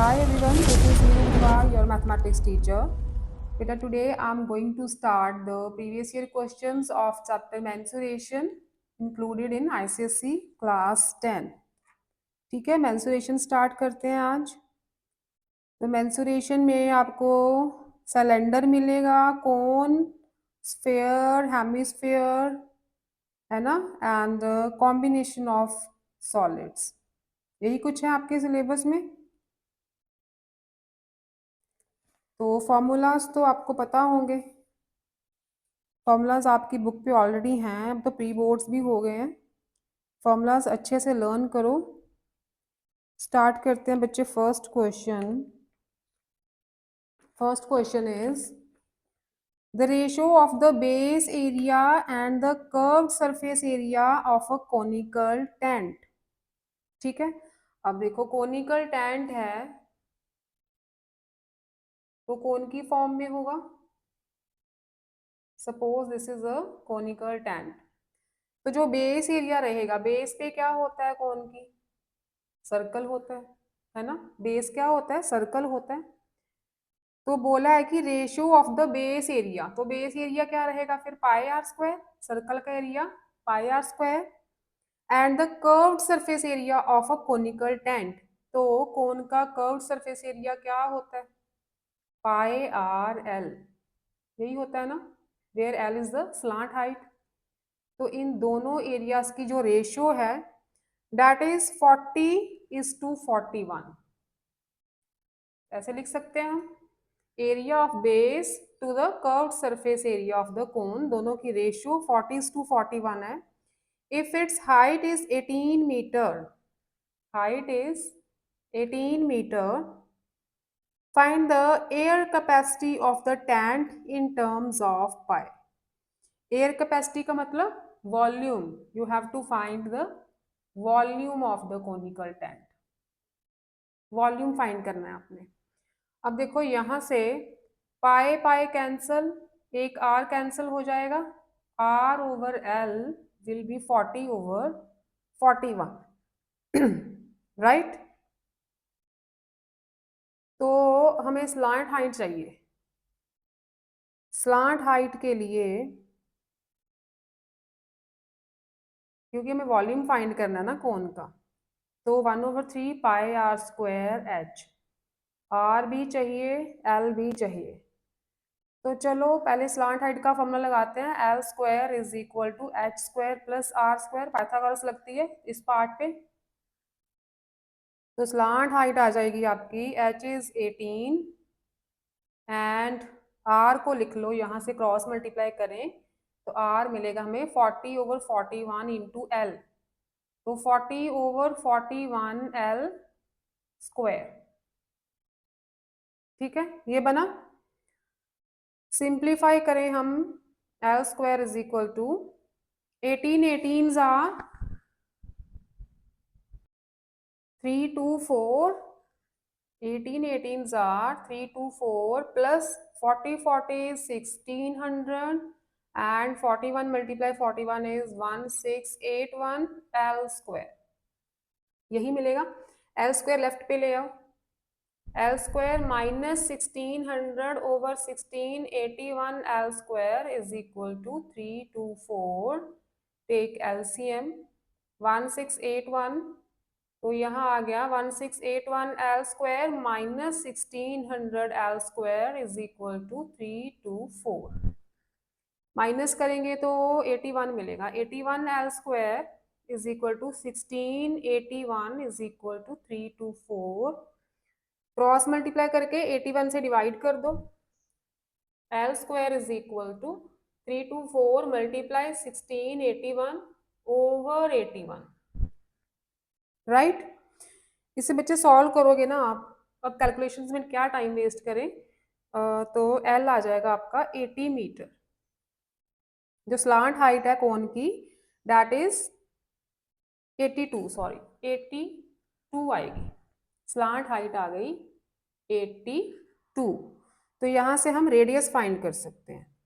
Hi everyone, this is Neeru Gurwal, your mathematics teacher. Beta, today I'm going to start the previous year questions of chapter mensuration included in ICSE class 10. ठीक है, mensuration start करते हैं आज. तो mensuration में आपको cylinder मिलेगा, कोन, sphere, hemisphere, है ना, एंड कॉम्बिनेशन ऑफ सॉलिड्स. यही कुछ है आपके सिलेबस में. तो फॉर्मूलाज तो आपको पता होंगे. फॉर्मूलाज आपकी बुक पे ऑलरेडी हैं, अब तो प्री बोर्ड्स भी हो गए हैं. फॉर्मूलाज अच्छे से लर्न करो. स्टार्ट करते हैं बच्चे. First question is the ratio of the base area and the curved surface area of a conical tent. ठीक है, अब देखो कोनिकल टेंट है तो कोन की फॉर्म में होगा. Suppose this is a conical tent. तो जो बेस एरिया रहेगा, बेस पे क्या होता है कोन की? सर्कल होता है ना. बेस क्या होता है? सर्कल होता है. तो बोला है कि ratio of the base area, तो बेस एरिया क्या रहेगा फिर? पाई आर स्क्वायर, सर्कल का area pi are square, and the curved surface area of a conical tent. तो कोन का कर्व्ड सरफेस एरिया क्या होता है? Pi are l. यही होता है ना, where l is the slant height. तो इन दोनों एरियाज की जो रेशियो है दैट इज 40:41. ऐसे लिख सकते हैं हम. Area of base to the curved surface area of the cone, दोनों की रेशियो 40:41 है. If it's height is 18 metre, height is 18 metre, find the air capacity of the tent in terms of pi. Air capacity का मतलब volume. You have to find the volume of the conical tent. Volume find करना है आपने. अब देखो यहां से पाए पाए कैंसल, एक आर कैंसल हो जाएगा. R over l will be 40/41. Right. तो हमें स्लांट हाइट चाहिए. स्लांट हाइट के लिए, क्योंकि हमें वॉल्यूम फाइंड करना है ना कोन का, तो 1/3 pi are square H. Are भी चाहिए, एल भी चाहिए. तो चलो पहले स्लांट हाइट का फॉर्मूला लगाते हैं. L square is equal to H square plus are square. Pythagoras लगती है इस पार्ट पे. तो स्लांट हाइट आ जाएगी आपकी, एच इज 18 एंड आर को लिख लो, यहाँ से क्रॉस मल्टीप्लाई करें तो आर मिलेगा हमें 40/41 इंटू एल. तो 40/41 एल स्क्वायर. ठीक है, ये बना. सिंप्लीफाई करें हम. L square is equal to 18 are 324. 18 are 324 plus 40 is 1600 and 41 multiply 41 is 1681 L square. यही मिलेगा. L square लेफ्ट पे ले आओ. L square minus 1600 over 1681 L square is equal to 324. Take LCM 1681. तो यहाँ आ गया 1681 l square minus 1600 l square is equal to 324. Minus करेंगे तो 81 मिलेगा. 81 l square is equal to 1681 is equal to 324. Cross multiply करके 81 से डिवाइड कर दो. L square is equal to 324 multiply 1681 over 81. Right. इसे बच्चे सॉल्व करोगे ना आप. अब कैलकुलेशंस में क्या टाइम वेस्ट करें. तो एल आ जाएगा आपका 80 मीटर. जो स्लांट हाइट है कोन की दैट इज 82, सॉरी 82 आएगी. स्लांट हाइट आ गई 82. तो यहां से हम रेडियस फाइंड कर सकते हैं.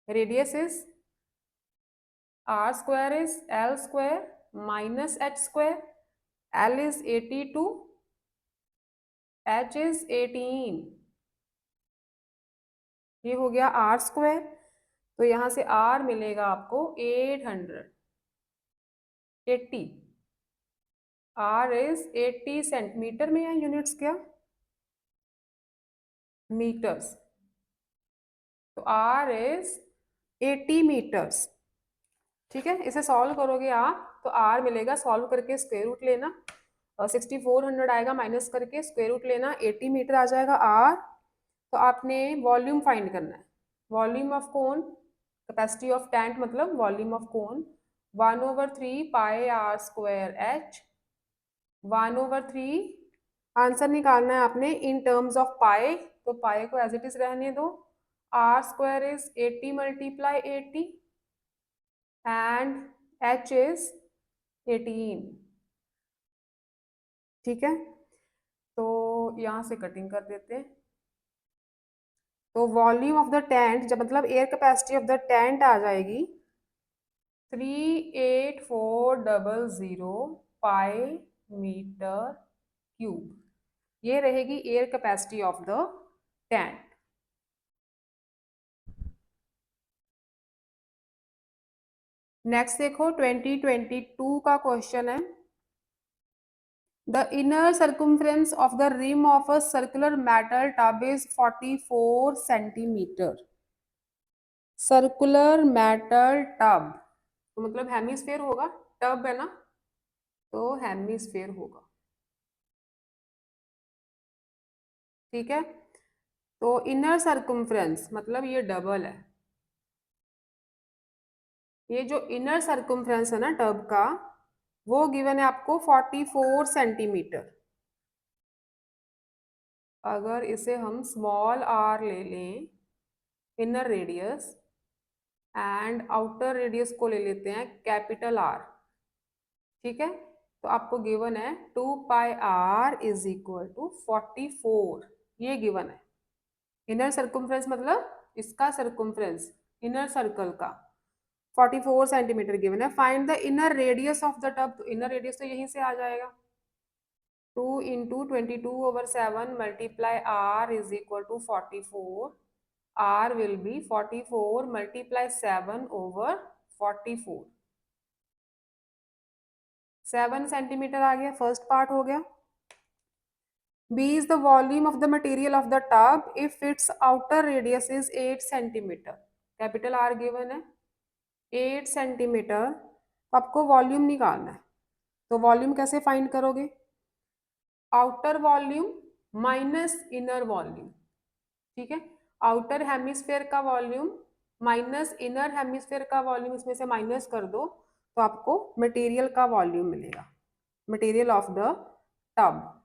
Radius is r square is l square minus h square. L is 82 h is 18, ये हो गया r स्क्वायर, तो यहाँ से r मिलेगा आपको 880, r इज 80 सेंटीमीटर में या यूनिट्स क्या, मीटर्स, तो r इज 80 मीटर्स। ठीक है, इसे सॉल्व करोगे आप तो r मिलेगा, सॉल्व करके स्क्वायर रूट लेना, 6400 आएगा, माइनस करके स्क्वायर रूट लेना, 80 मीटर आ जाएगा r। तो आपने वॉल्यूम फाइंड करना है, volume of cone, capacity of tank मतलब volume of cone, 1/3 pi are square H, 1/3, answer निकालना है आपने इन टर्म्स ऑफ पाई, तो पाई को एज इट इज रहने दो, r square is 80 multiply 80 and h is 18। ठीक है, तो यहाँ से कटिंग कर देते हैं, तो वॉल्यूम ऑफ द टेंट जब मतलब air capacity of the tent आ जाएगी 38400 पाई मीटर क्यूब, ये रहेगी air capacity of the tent. Next देखो 2022 का क्वेश्चन है, the inner circumference of the rim of a circular metal tub is 44 centimetre. Circular metal tub तो मतलब hemisphere होगा, टब है ना, तो हेमिस्फेयर होगा। ठीक है, तो इनर सर्कमफ्रेंस मतलब ये डबल है, ये जो इनर सर्कमफ्रेंस है ना टब का, वो गिवन है आपको 44 सेंटीमीटर। अगर इसे हम स्मॉल आर ले लें, inner radius, and outer radius को ले लेते हैं कैपिटल आर, ठीक है, तो आपको गिवन है 2 पाई आर इज इक्वल टू 44, ये गिवन है। इनर सर्कमफ्रेंस मतलब इसका सर्कमफ्रेंस, इनर सर्कल का 44 सेंटीमीटर गिवन है। Find the inner radius of the tub, तो इनर रेडियस तो यहीं से आ जाएगा, 2 into 22/7 multiply r is equal to 44, r will be 44 multiply 7/44, 7 centimetre आ गया, फर्स्ट पार्ट हो गया। b is the volume of the material of the tub if its outer radius is 8 centimetre, capital r given है 8 centimetre, तो आपको volume निकालना है, तो वॉल्यूम कैसे फाइंड करोगे, outer volume minus inner volume. ठीक है, आउटर हेमिस्फेयर का वॉल्यूम माइनस इनर हेमिस्फेयर का वॉल्यूम, इसमें से माइनस कर दो तो आपको मटेरियल का वॉल्यूम मिलेगा, मटेरियल ऑफ द टब।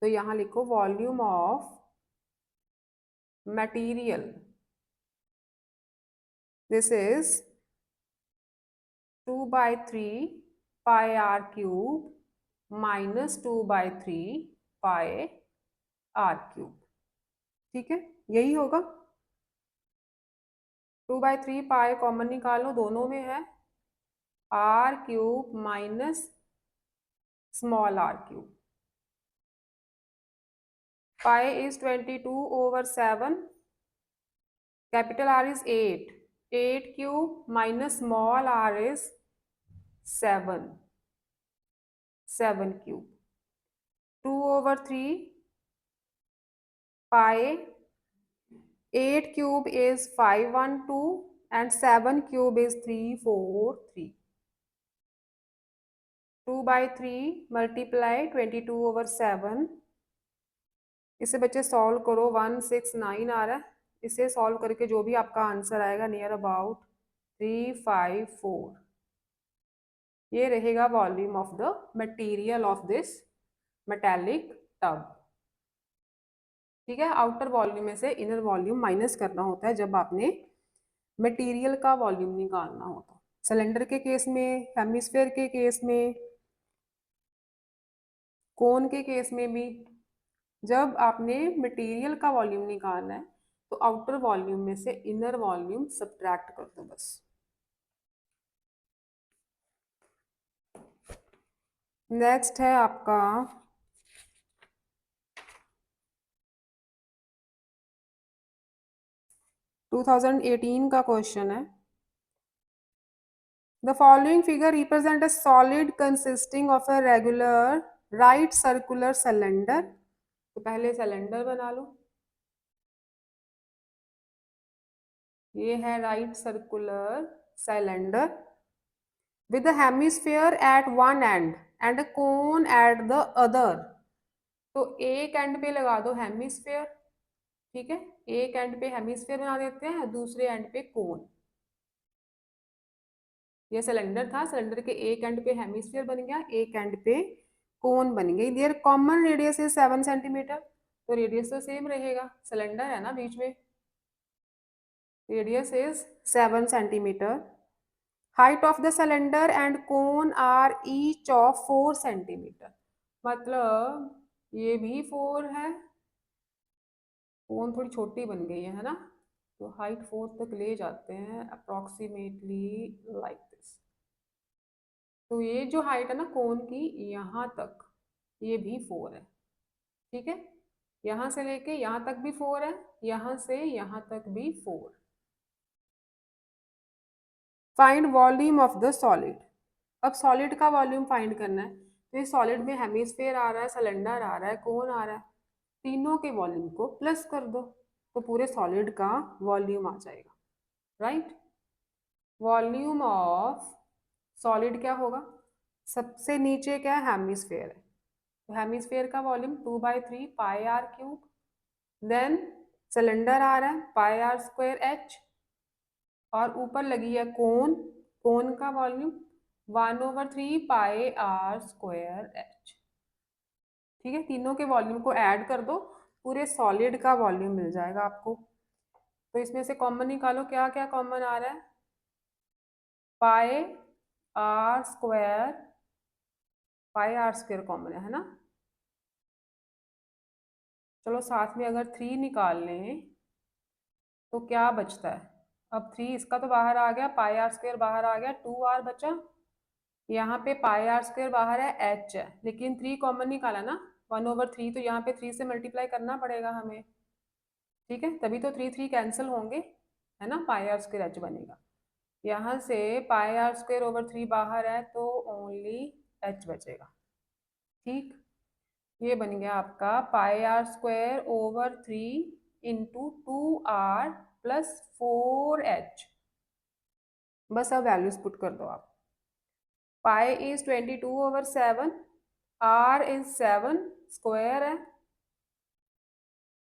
तो यहां लिखो volume of material, this is 2/3 pi are cube minus 2/3 pi are cube. ठीक है, यही होगा, 2/3 पाई कॉमन निकालो, दोनों में है, r cube minus small r cube, pi is 22/7, capital r is 8, 8 cube minus small r is 7, 7 cube, 2/3 pi, 8 cube is 512 and 7 cube is 343, 2/3 multiply 22/7, इसे बच्चे सॉल्व करो, 169 आ रहा है, इसे सॉल्व करके जो भी आपका आंसर आएगा नियर अबाउट 354, ये रहेगा volume of the material of this metallic tub. ठीक है, आउटर वॉल्यूम में से इनर वॉल्यूम माइनस करना होता है जब आपने मटेरियल का वॉल्यूम निकालना होता है, सिलेंडर के केस में, हेमिस्फेयर के केस में, कोन के केस में भी, जब आपने मटेरियल का वॉल्यूम निकालना है तो आउटर वॉल्यूम में से इनर वॉल्यूम सब्ट्रैक्ट कर दो बस। नेक्स्ट है आपका 2018 का क्वेश्चन है। The following figure represent a solid consisting of a regular right circular cylinder. तो पहले सिलेंडर बना लो। ये है right circular cylinder with a hemisphere at one end and a cone at the other। तो एक एंड पे लगा दो हेमिस्फेयर, ठीक है, एक एंड पे हेमिस्फेयर बना देते हैं, दूसरे एंड पे कोन। ये सिलेंडर था, सिलेंडर के एक एंड पे हेमिस्फीयर बन गया, एक एंड पे कोन बन गई। There common radius is 7 centimetre. तो रेडियस तो सेम रहेगा, सिलेंडर है ना बीच में, radius is 7 centimetre. Height of the cylinder and cone are each of 4 centimetre. मतलब ये भी 4 है, कोन थोड़ी छोटी बन गई है ना, तो हाइट 4 तक ले जाते हैं अप्रोक्सीमेटली लाइक दिस। तो ये जो हाइट है ना कोन की, यहाँ तक ये भी 4 है, ठीक है, यहाँ से लेके यहाँ तक भी 4 है, यहाँ से यहाँ तक भी 4। Find volume of the solid. अब सॉलिड का वॉल्यूम फाइंड करना है। तो ये सॉलिड में हेमिस्फेयर आ रहा है, सिलेंडर आ रहा है, कोन आ रहा है, तीनों के वॉल्यूम को प्लस कर दो तो पूरे सॉलिड का वॉल्यूम आ जाएगा, राइट। वॉल्यूम ऑफ सॉलिड क्या होगा, सबसे नीचे क्या है, हेमिस्फेयर है, तो हेमिस्फेयर का volume 2/3 pi are cube. Then cylinder आ रहा है पाई आर स्क्वायर एच, और ऊपर लगी है कोन, कोन का volume 1/3 pi are square h. ठीक है, तीनों के वॉल्यूम को ऐड कर दो, पूरे सॉलिड का वॉल्यूम मिल जाएगा आपको। तो इसमें से कॉमन निकालो, क्या क्या कॉमन आ रहा है, pi are square, pi are square common है ना। चलो साथ में अगर 3 निकाल लें तो क्या बचता है, अब 3 इसका तो बाहर आ गया, पाई आर स्क्वायर बाहर आ गया, 2r बचा। यहाँ पे पाई आर स्क्वायर बाहर है, h है, लेकिन 3 कॉमन निकाला ना, 1/3, तो यहाँ पे 3 से मल्टीप्लाई करना पड़ेगा हमें, ठीक है, तभी तो 3 3 कैंसिल होंगे, है ना, पाई आर स्क्वायर h बनेगा। यहाँ से पाई आर स्क्वायर ओवर 3 बाहर है तो ओनली h बचेगा, ठीक। ये बन गया आपका pi are square over 3 into 2r plus 4h। बस अब वैल्यूज पुट कर दो आप। Pi is 22/7, r is 7, square है,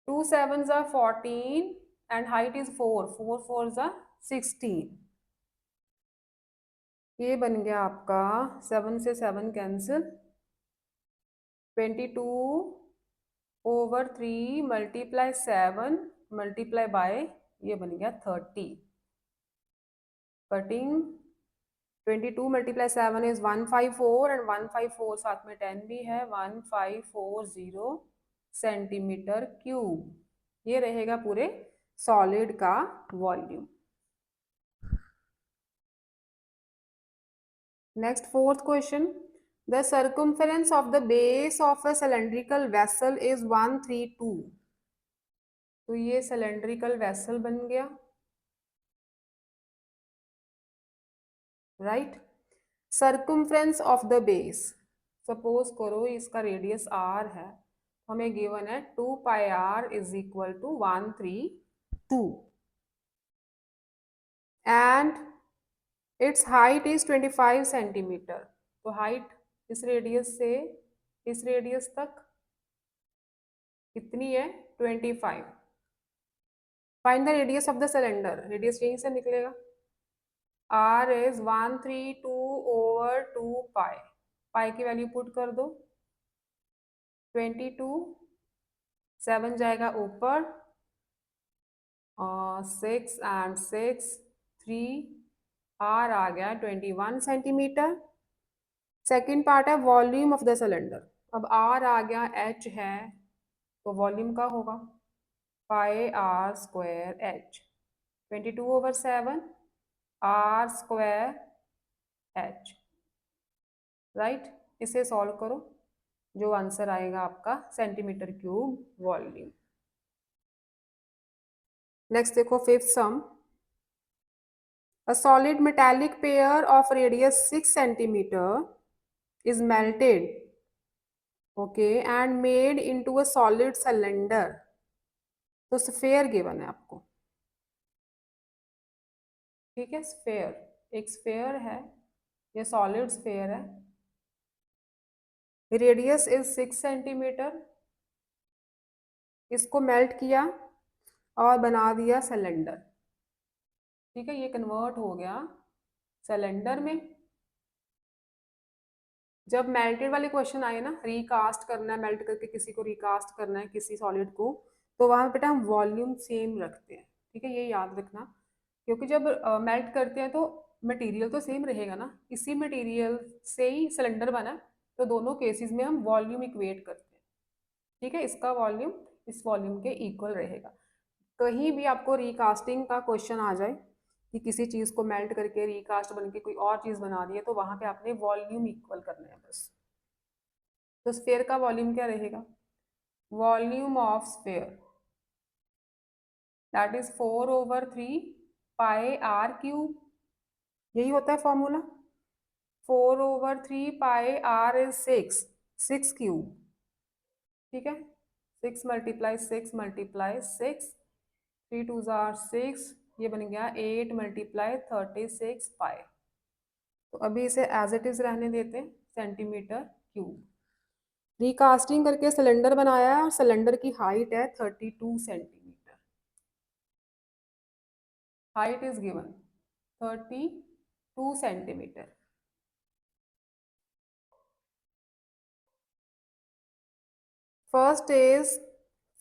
2 7s are 14 and height is 4, 4 4s are 16। ये बन गया आपका 7 से 7 कैंसिल, 22/3 मल्टीप्लाई 7 मल्टीप्लाई बाय, ये बन गया 30, कटिंग 22 मल्टीप्लाई 7 इज 154 एंड 154 साथ में 10 भी है, 1540 सेंटीमीटर क्यूब। ये रहेगा पूरे सॉलिड का volume. Next fourth question, the circumference of the base of a cylindrical vessel is 132। तो ये सिलेंड्रिकल वेसल बन गया, right. Circumference of the base, suppose करो इसका रेडियस r है, हमें गिवन है 2 pi r is equal to 132 and it's height is 25 centimetre. तो हाइट इस रेडियस से इस रेडियस तक कितनी है, 25। Find the radius of the cylinder, radius यहीं से निकलेगा, r इज 132/2 पाई, पाई की वैल्यू पुट कर दो, 22, 7 जाएगा ऊपर, 6 एंड 6 3, r आ गया 21 सेंटीमीटर। सेकेंड पार्ट है वॉल्यूम ऑफ द सिलेंडर, अब r आ गया, h है, तो वॉल्यूम का होगा pi are square h, 22/7 r square h, right. इसे सॉल्व करो, जो आंसर आएगा आपका सेंटीमीटर क्यूब वॉल्यूम। नेक्स्ट देखो fifth sum, a solid metallic pair of radius 6 centimeter is melted, okay, and made into a solid cylinder. तो sphere given है आपको, ठीक है, स्फेयर एक स्फेयर है, ये सॉलिड स्फेयर है, रेडियस इज 6 सेंटीमीटर, इसको मेल्ट किया और बना दिया सिलेंडर, ठीक है, ये कन्वर्ट हो गया सिलेंडर में। जब मेल्टेड वाले क्वेश्चन आए ना, रिकास्ट करना है, मेल्ट करके किसी को रिकास्ट करना है किसी सॉलिड को, तो वहां बेटा हम वॉल्यूम सेम रखते हैं, ठीक है, ये याद रखना, क्योंकि जब मेल्ट करते हैं तो मटेरियल तो सेम रहेगा ना, इसी मटेरियल से ही सिलेंडर बना है, तो दोनों केसेस में हम वॉल्यूम इक्वेट करते हैं, ठीक है, इसका वॉल्यूम इस वॉल्यूम के इक्वल रहेगा। कहीं भी आपको रिकास्टिंग का क्वेश्चन आ जाए कि किसी चीज़ को मेल्ट करके रिकास्ट बन के कोई और चीज़ बना दी है, तो वहां पे आपने वॉल्यूम इक्वल करना है बस। तो स्फेयर का वॉल्यूम क्या रहेगा, volume of sphere that is 4/3 pi r cube, यही होता है फॉर्मूला, 4/3 पाई r इज 6 ठीक है, 6 × 6 × 6, 3 2 6, ये बन गया 8 × 36 पाई। तो अभी इसे एज इट इज रहने देते हैं, सेंटीमीटर क्यूब। रिकास्टिंग करके सिलेंडर बनाया है और सिलेंडर की हाइट है 32 centimetre, height is given 32 centimetre. First is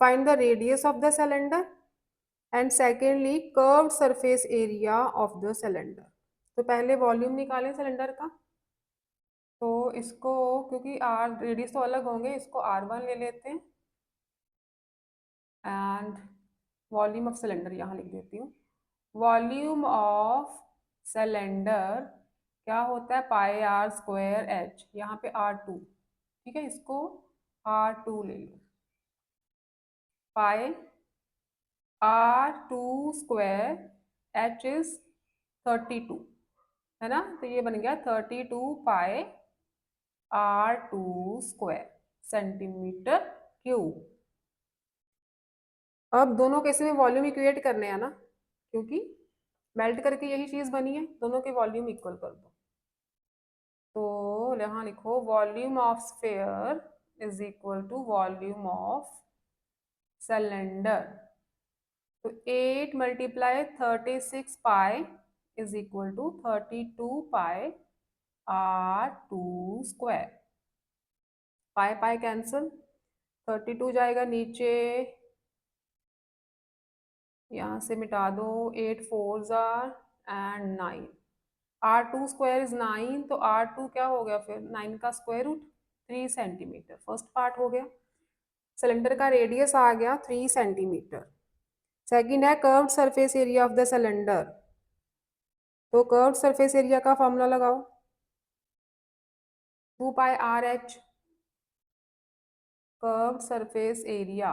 find the radius of the cylinder and secondly curved surface area of the cylinder. तो पहले वॉल्यूम निकालें सिलेंडर का, तो इसको क्योंकि आर रेडियस तो अलग होंगे, इसको R1 ले लेते हैं एंड वॉल्यूम ऑफ सिलेंडर यहाँ लिख देती हूँ। वॉल्यूम ऑफ सिलेंडर क्या होता है, πr²h, यहाँ पे R2, ठीक है, इसको R2 ले लो, πr² h इज 32, है ना, तो ये बन गया 32 πr² सेंटीमीटर क्यूब। अब दोनों केस में वॉल्यूम इक्वेट करने हैं ना, क्योंकि मेल्ट करके यही चीज बनी है, दोनों के वॉल्यूम इक्वल कर दो। तो यहाँ लिखो volume of sphere is equal to volume of cylinder. तो 8 × 36 pi is equal to 32 πr²। Pi pi cancel, 32 जाएगा नीचे, यहाँ से मिटा दो, 8 4 एंड 9, R2² इज 9, तो R2 क्या हो गया फिर, 9 का square root, 3 centimetre, first part हो गया। सिलेंडर का रेडियस आ गया 3 सेंटीमीटर। सेकंड है curved surface area of the cylinder, तो कर्व्ड सरफेस एरिया का फॉर्मूला लगाओ, 2πRH, curved surface area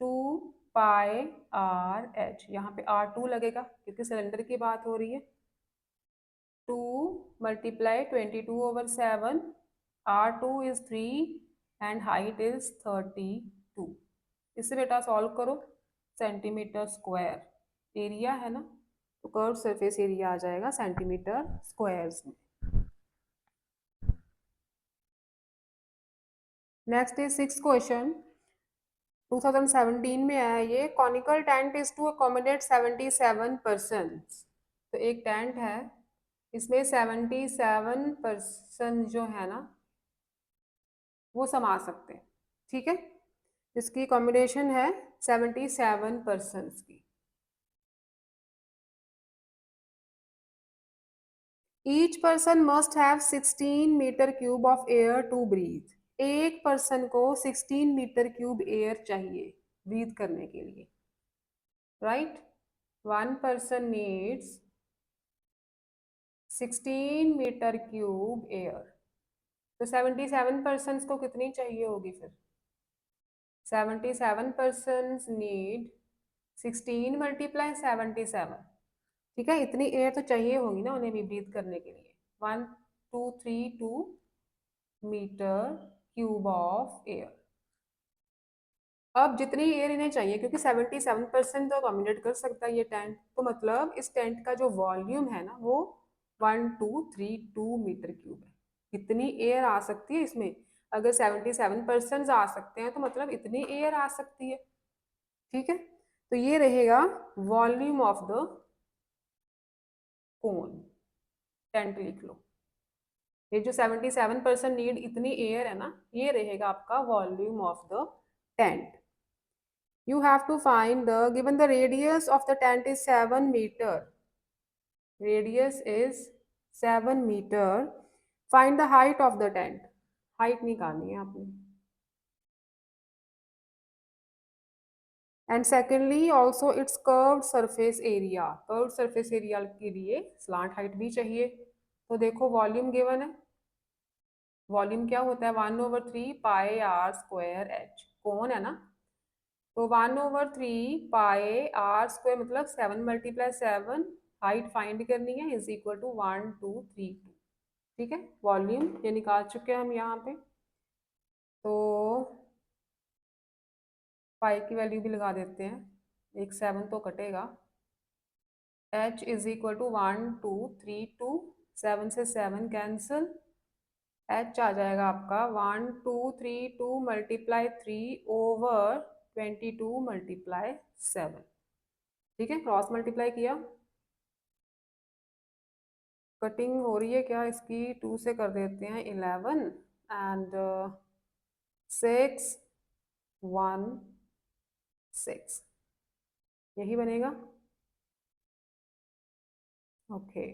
2πRH, यहाँ पे R2 लगेगा क्योंकि सिलेंडर की बात हो रही है, 2 × 22/7, R2 is 3 and height is 32। इससे बेटा सॉल्व करो, सेंटीमीटर स्क्वायर एरिया है ना, तो कर्व सरफेस एरिया आ जाएगा सेंटीमीटर स्क्वायर्स में। नेक्स्ट इज सिक्स क्वेश्चन, 2017 में आया ये, conical tent is to accommodate 77 person. तो एक टेंट है, इसमें 77 पर्सन जो है ना वो समा सकते हैं, ठीक है, इसकी कॉम्बिनेशन है 77 पर्सन की। Each person must have 16 metre cube of air to breathe. एक पर्सन को 16 मीटर क्यूब एयर चाहिए ब्रीथ करने के लिए, right, one person needs 16 metre cube air, तो 77 पर्सन को कितनी चाहिए होगी फिर, 77 पर्सन नीड 16 मल्टीप्लाई 77, ठीक है। इतनी एयर तो चाहिए होगी ना उन्हें भी ब्रीथ करने के लिए। 1232 मीटर क्यूब ऑफ एयर। अब जितनी एयर इन्हें चाहिए, क्योंकि 77% तो अकोमोडेट कर सकता है ये टेंट, तो मतलब इस टेंट का जो वॉल्यूम है ना वो 1232 मीटर क्यूब है। इतनी एयर आ सकती है इसमें। अगर 77% आ सकते हैं तो मतलब इतनी एयर आ सकती है, ठीक है। तो ये रहेगा volume of the cone, tent लिख लो। ये जो 77% नीड इतनी एयर है ना, ये रहेगा आपका volume of the tent. You have to find the, given the radius of the tent is 7 meter. Radius is 7 meter. Find the height of the tent. Height निकालनी है आपने. And secondly, also its curved surface area. Curved surface area के लिए slant height भी चाहिए. तो देखो volume given है. वॉल्यूम क्या होता है? 1/3 पाई आर स्क्वायर एच. कौन है ना? तो 1/3 पाई आर स्क्वायर मतलब 7 मल्टीप्लाई 7, हाइट फाइंड करनी है, इज इक्वल टू 1232, ठीक है। वॉल्यूम ये निकाल चुके हैं हम यहाँ पे। तो पाई की वैल्यू भी लगा देते हैं, एक 7 तो कटेगा। h इज इक्वल टू 1232, 7 से 7 कैंसिल, h आ जाएगा आपका 1232 मल्टीप्लाई 3/22 मल्टीप्लाई 7, ठीक है। क्रॉस मल्टीप्लाई किया, कटिंग हो रही है क्या इसकी? 2 से कर देते हैं 11 एंड 6 1 6, यही बनेगा। Okay,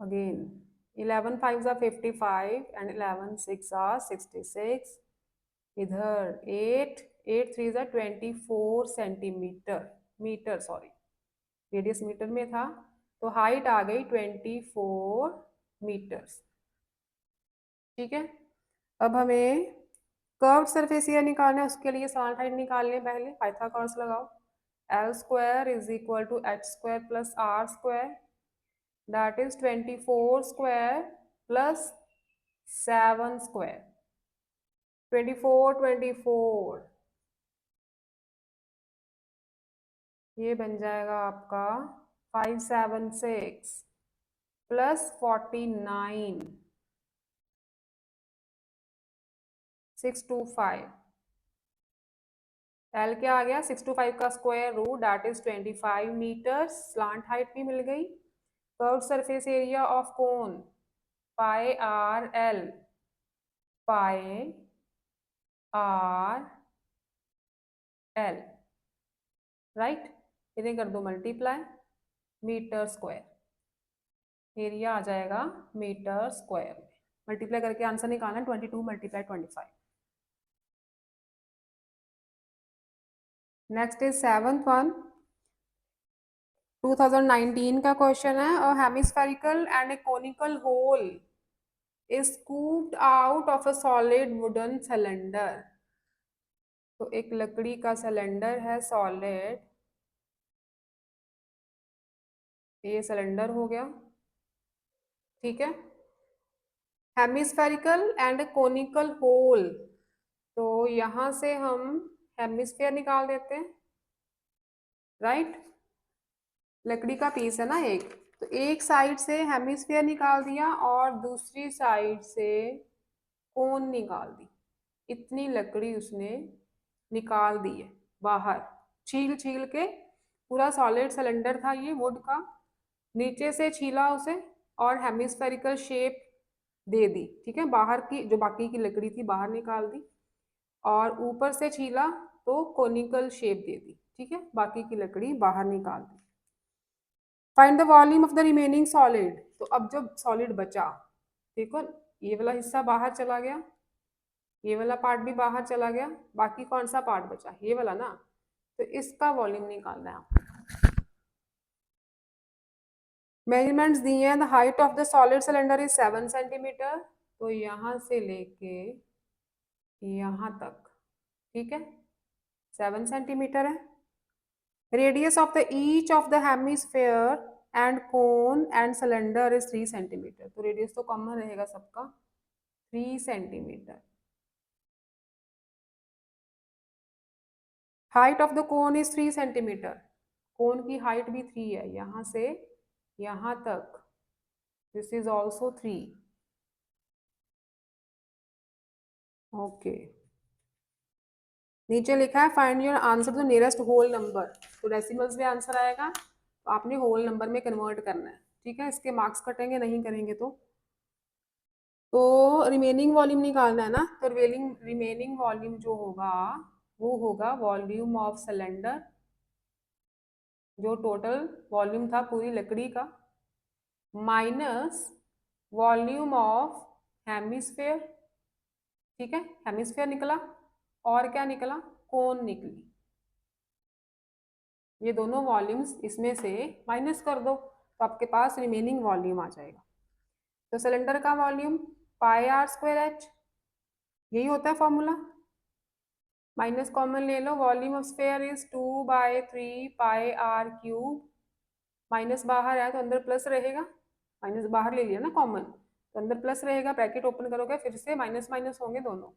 again 11 5 are 55 and 11 6 are 66। इधर 8 8 3 are 24 centimetre, metre sorry, radius metre में था, तो हाइट आ गई 24 मीटर्स, ठीक है। अब हमें कर्व सरफेस एरिया निकालना है, उसके लिए सॉल्ट हाइट निकालने पहले पाइथागोरस लगाओ। L square is equal to H square plus are square, that is 24 square plus 7 square, 24 ये बन जाएगा आपका 576 प्लस 49 625। एल क्या आ गया? 625 का square root, that is 25 metres. Slant height भी मिल गई। Curve surface area of cone pi are L, pi are L, right. इन्हें कर दो मल्टीप्लाई, मीटर स्क्वायर, एरिया आ जाएगा मीटर स्क्वायर में। मल्टीप्लाई करके आंसर निकालना, 22 multiply 25। Next is 7th one, 2019 का क्वेश्चन है। A hemispherical and a conical hole is scooped out of a solid wooden cylinder। तो एक लकड़ी का सिलेंडर है सॉलिड, ये सिलेंडर हो गया, ठीक है। हेमिस्फेरिकल एंड कोनिकल होल, तो यहां से हम हेमिस्फेयर निकाल देते हैं, राइट। लकड़ी का पीस है ना एक, तो एक साइड से हेमिस्फेयर निकाल दिया और दूसरी साइड से कोन निकाल दी। इतनी लकड़ी उसने निकाल दी है बाहर, छील छील के। पूरा सॉलिड सिलेंडर था ये वुड का, नीचे से छीला उसे और हेमिस्फेरिकल शेप दे दी, ठीक है। बाहर की जो बाकी की लकड़ी थी बाहर निकाल दी, और ऊपर से छीला तो कोनिकल शेप दे दी, ठीक है। बाकी की लकड़ी बाहर निकाल दी। Find the volume of the remaining solid. तो अब जब सॉलिड बचा, देखो ये वाला हिस्सा बाहर चला गया, ये वाला पार्ट भी बाहर चला गया, बाकी कौन सा पार्ट बचा? ये वाला ना। तो इसका वॉल्यूम निकालना है आपको। मेजरमेंट्स दिए हैं, the height of the solid cylinder is 7 centimetre, तो यहां से लेके यहां तक, ठीक है, 7 सेंटीमीटर है। Radius of the each of the hemisphere and cone and cylinder is 3 centimetre. तो रेडियस तो कॉमन रहेगा सबका, 3 centimetre. Height of the cone is 3 centimetre. Cone की हाइट भी 3 है, यहां से यहां तक। This is also 3। ओके, नीचे लिखा है find your answer to nearest whole number. तो डेसिमल्स में आंसर आएगा, तो आपने होल नंबर में कन्वर्ट करना है। ठीक है, इसके मार्क्स कटेंगे, नहीं करेंगे तो रिमेनिंग वॉल्यूम निकालना है ना। तो रिमेनिंग वॉल्यूम जो होगा वो होगा वॉल्यूम ऑफ सिलेंडर, जो टोटल वॉल्यूम था पूरी लकड़ी का, माइनस वॉल्यूम ऑफ हेमिस्फेयर। ठीक है, हेमिस्फेयर निकला, और क्या निकला, कोन निकली। ये दोनों वॉल्यूम्स इसमें से माइनस कर दो, तो आपके पास रिमेनिंग वॉल्यूम आ जाएगा। तो सिलेंडर का volume pi are square h, यही होता है फॉर्मूला। माइनस कॉमन ले लो, volume of sphere is 2/3 pi are cube. Minus बाहर आया तो अंदर प्लस रहेगा, माइनस बाहर ले लिया ना कॉमन, तो अंदर प्लस रहेगा, ब्रैकेट ओपन करोगे फिर से माइनस माइनस होंगे दोनों।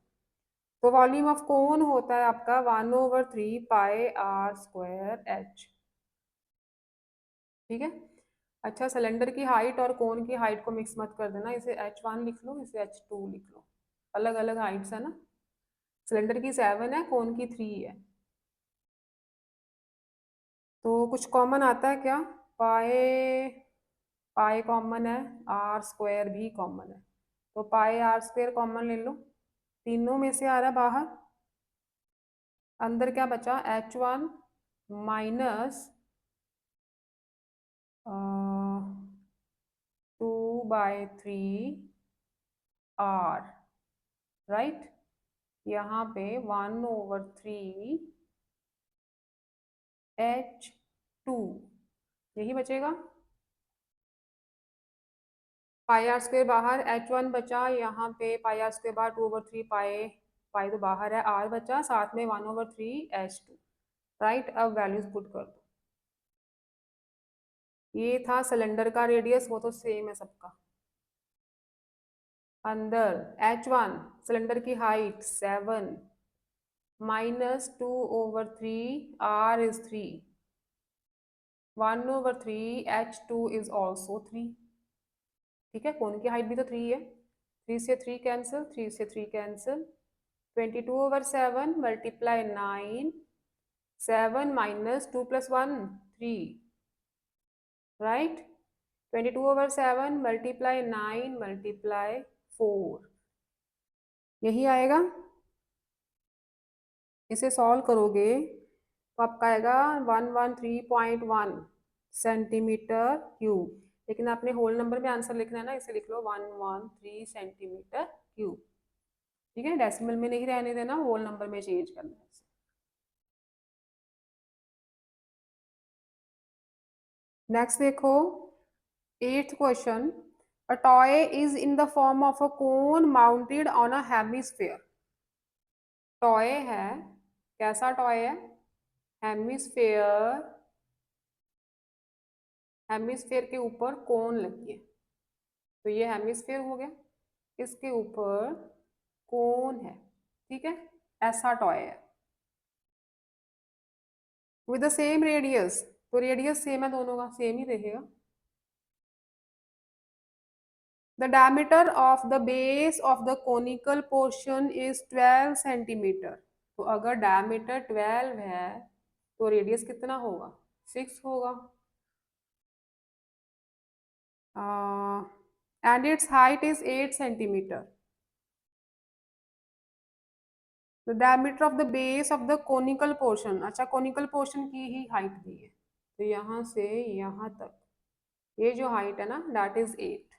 तो वॉल्यूम ऑफ कोन होता है आपका 1/3 पाई आर स्क्वायर एच। ठीक है। अच्छा, सिलेंडर की हाइट और कोन की हाइट को मिक्स मत कर देना, इसे h1 लिख लो, इसे h2 लिख लो, अलग अलग हाइट्स है ना। सिलेंडर की 7 है, कोन की 3 है। तो कुछ कॉमन आता है क्या, पाए, पाए कॉमन है, आर स्क्वायर भी कॉमन है, तो पाए आर स्क्वायर कॉमन ले लो, तीनों में से आ रहा है बाहर। अंदर क्या बचा, h1 माइनस 2/3 आर, राइट। यहाँ पे 1/3 h2, यही बचेगा। पाई आर स्क्वायर बाहर, h1 बचा, यहाँ पे पाई आर स्क्वायर बाहर, 2/3 पाई, पाई तो बाहर है, आर बचा, साथ में 1/3 h2, राइट। अब वैल्यूज पुट कर दो। ये था सिलेंडर का रेडियस, वो तो सेम है सबका। अंदर h1 सिलेंडर की height 7 minus 2/3 r is 3, 1/3 h2 is also 3। ठीक है, कोन की हाइट भी तो 3 है, 3 से 3 कैंसिल, 3 से 3 cancel, 22/7 multiply 9, 7 minus 2 + 1 3, right. 22/7 multiply 9 multiply 4, यही आएगा। इसे सॉल्व करोगे तो आपका आएगा 113.1 सेंटीमीटर क्यूब। लेकिन आपने होल नंबर में आंसर लिखना है ना, इसे लिख लो 113 सेंटीमीटर क्यूब। ठीक है, डेसिमल में नहीं रहने देना, होल नंबर में चेंज करना है। नेक्स्ट देखो, 8th question, a toy is in the form of a cone mounted on a hemisphere. Toy है, कैसा टॉय है, हेमिस्फेयर, हेमिस्फेयर के ऊपर कोन लगी है, तो ये हेमिस्फेयर हो गया, इसके ऊपर कोन है। ठीक है, ऐसा टॉय है विद द सेम रेडियस, तो रेडियस सेम है दोनों का, सेम ही रहेगा। The diameter of the base of the conical portion is 12 centimetre. तो अगर डायमीटर 12 है तो रेडियस कितना होगा, 6 होगा। And it's height is 8 centimetre. The diameter of the base of the conical portion, अच्छा कोनिकल पोर्शन की ही हाइट दी है, तो यहाँ से यहाँ तक ये जो हाइट है ना, that is 8।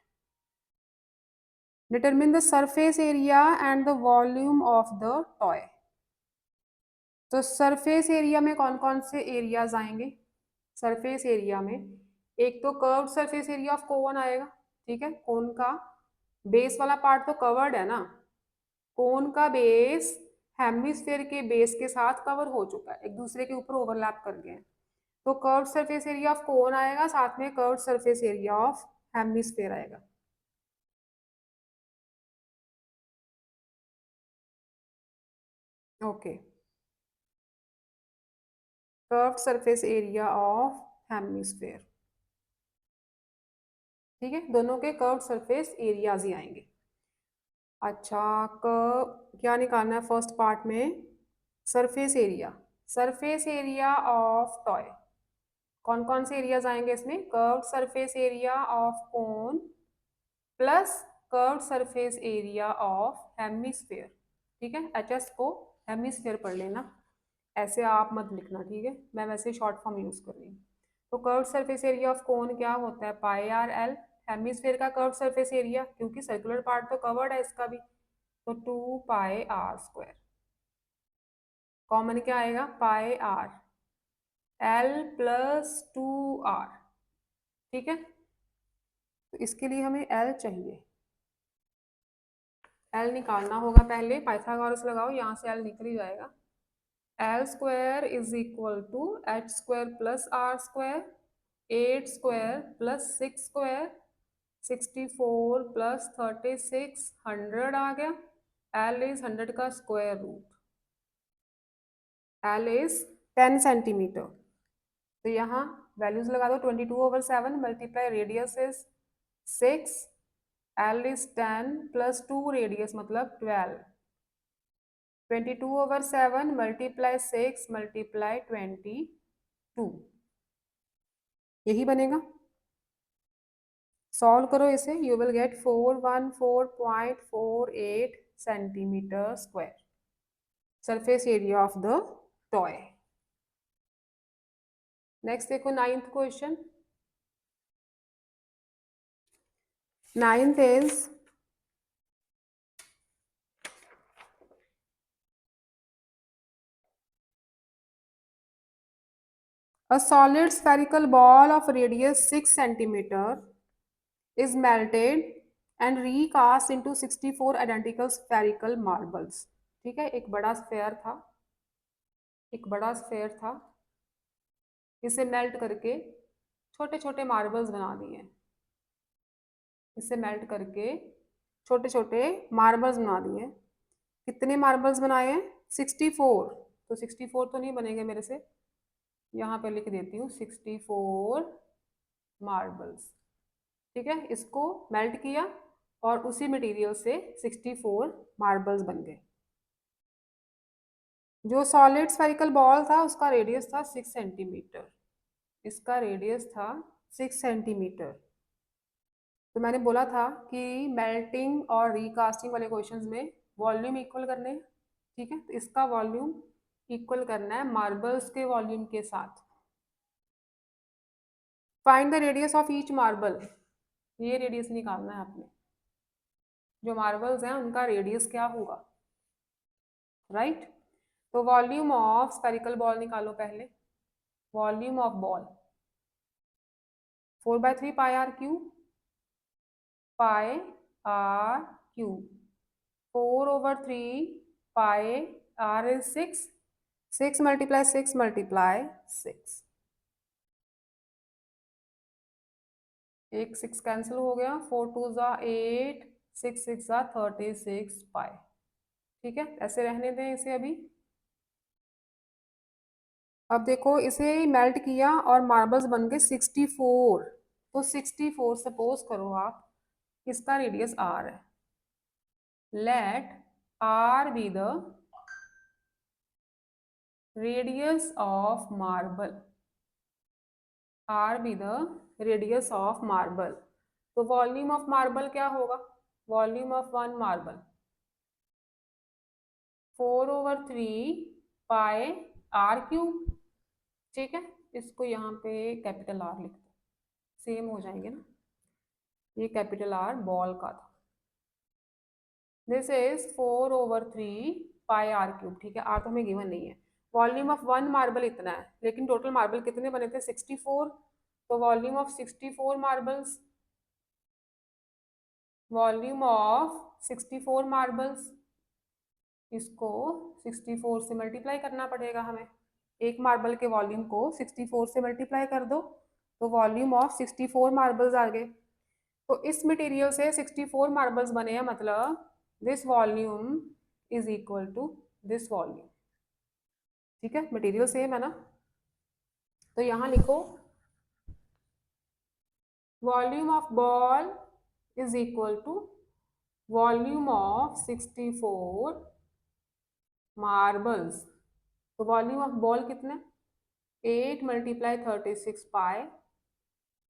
Determine the surface area and the volume of the toy. तो सरफेस एरिया में कौन कौन से एरियाज आएंगे, सरफेस एरिया में एक तो curved surface area of cone आएगा। ठीक है, कोन का बेस वाला पार्ट तो कवर्ड है ना, कोन का बेस हेमिस्फेयर के बेस के साथ कवर हो चुका है, एक दूसरे के ऊपर ओवरलैप कर गए हैं। तो curve surface area of cone आएगा, साथ में curve surface area of hemisphere आएगा। Okay, curve surface area of hemisphere, ठीक है, दोनों के कर्व सरफेस एरियाज ही आएंगे। अच्छा, क्या निकालना है फर्स्ट पार्ट में? Surface area, surface area of toy. कौन कौन से एरियाज आएंगे इसमें? Curve surface area of cone plus curve surface area of hemisphere. ठीक है, एचएस को हेमिस्फेयर पढ़ लेना, ऐसे आप मत लिखना, ठीक है, मैं वैसे शॉर्ट फॉर्म यूज कर रही हूँ। तो curve surface area of cone क्या होता है? Pi R L. हेमिस्फेयर का कर्व सरफेस एरिया, क्योंकि सर्कुलर पार्ट तो कवर्ड है इसका भी, तो 2 पाई r²। कॉमन क्या आएगा? पाई आर, एल प्लस 2r। ठीक है, तो इसके लिए हमें एल चाहिए, एल निकालना होगा पहले, पाइथागोरस लगाओ, यहाँ से एल निकल ही जाएगा। L square is equal to H square plus are square, 8 square plus 6 square, 64 plus 36, 100 आ गया। एल इज 100 का square root, L is 10 centimetre. तो यहाँ वैल्यूज लगा दो, 22/7 multiply radius is 6, L is 10 plus 2 radius मतलब 12, 22/7 मल्टीप्लाई 6 मल्टीप्लाई 22, यही बनेगा। सॉल्व करो इसे, you will get 414.48 centimetre square, surface area of the toy. Next देखो, 9th question. 9th is a solid spherical ball of radius 6 centimeter is melted and recast into 64 identical spherical marbles। ठीक है, एक बड़ा sphere था, एक बड़ा sphere था, इसे मेल्ट करके छोटे छोटे मार्बल्स बना दिए, इसे मेल्ट करके छोटे छोटे मार्बल्स बना दिए। कितने मार्बल्स बनाए हैं? 64। तो 64 तो नहीं बनेंगे मेरे से, यहाँ पे लिख देती हूँ 64 मार्बल्स। ठीक है, इसको मेल्ट किया और उसी मटेरियल से 64 मार्बल्स बन गए। जो सॉलिड स्फेरिकल बॉल था उसका रेडियस था 6 सेंटीमीटर, इसका रेडियस था 6 सेंटीमीटर। तो मैंने बोला था कि मेल्टिंग और रिकास्टिंग वाले क्वेश्चंस में वॉल्यूम इक्वल करने हैं। ठीक है, तो इसका वॉल्यूम इक्वल करना है मार्बल्स के वॉल्यूम के साथ। Find the radius of each marble, ये रेडियस निकालना है आपने, जो मार्बल्स हैं उनका रेडियस क्या होगा, राइट। तो वॉल्यूम ऑफ स्फेरिकल बॉल निकालो पहले, volume of ball 4/3 pi are cube, pi are cube, 4/3 pi are is 6, 6 multiply 6 multiply 6, एक 6 कैंसिल हो गया, 4 2 ज़ा 8, 6 6 ज़ा 36 पाई। ठीक है, ऐसे रहने दें इसे अभी। अब देखो, इसे मेल्ट किया और मार्बल्स बन गए 64। तो 64 सपोज करो आप, इसका रेडियस आर है, let R be the radius of marble, R be the radius of marble. तो वॉल्यूम ऑफ मार्बल क्या होगा? Volume of one marble 4/3 pi are cube. ठीक है, इसको यहाँ पे कैपिटल आर लिख दो, सेम हो जाएंगे ना, ये कैपिटल आर बॉल का था, this is 4/3 pi are cube. ठीक है, आर तो हमें गिवन नहीं है। वॉल्यूम ऑफ वन मार्बल इतना है, लेकिन टोटल मार्बल कितने बने थे? 64। तो volume of 64 marbles, volume of 64 marbles इसको 64 से मल्टीप्लाई करना पड़ेगा हमें। एक मार्बल के वॉल्यूम को 64 से मल्टीप्लाई कर दो तो वॉल्यूम ऑफ 64 मार्बल्स आ गए। तो इस मटेरियल से 64 मार्बल्स बने हैं, मतलब this volume is equal to this volume. ठीक है, मटेरियल सेम है ना। तो यहां लिखो volume of ball is equal to volume of 64 marbles. तो वॉल्यूम ऑफ बॉल कितने, 8 multiply 36 pi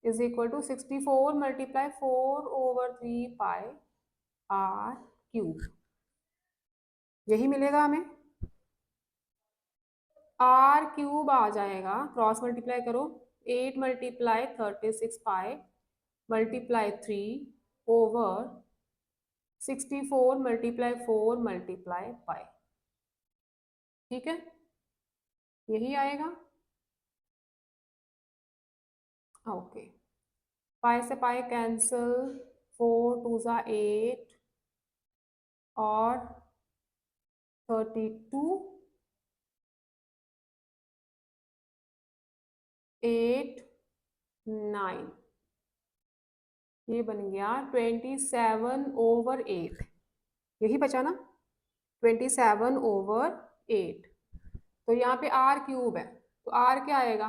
is equal to 64 multiply 4/3 pi are cube. यही मिलेगा हमें। आर क्यूब आ जाएगा, क्रॉस मल्टीप्लाई करो, 8 मल्टीप्लाई 36 पाई मल्टीप्लाई 3/64 मल्टीप्लाई 4 मल्टीप्लाई पाई। ठीक है, यही आएगा। ओके, पाई से पाई कैंसिल, 4 2 ज़ा 8 और 32 8 9, ये बन गया 27/8। यही बचा ना, 27/8। तो यहाँ पे आर क्यूब है, तो आर क्या आएगा,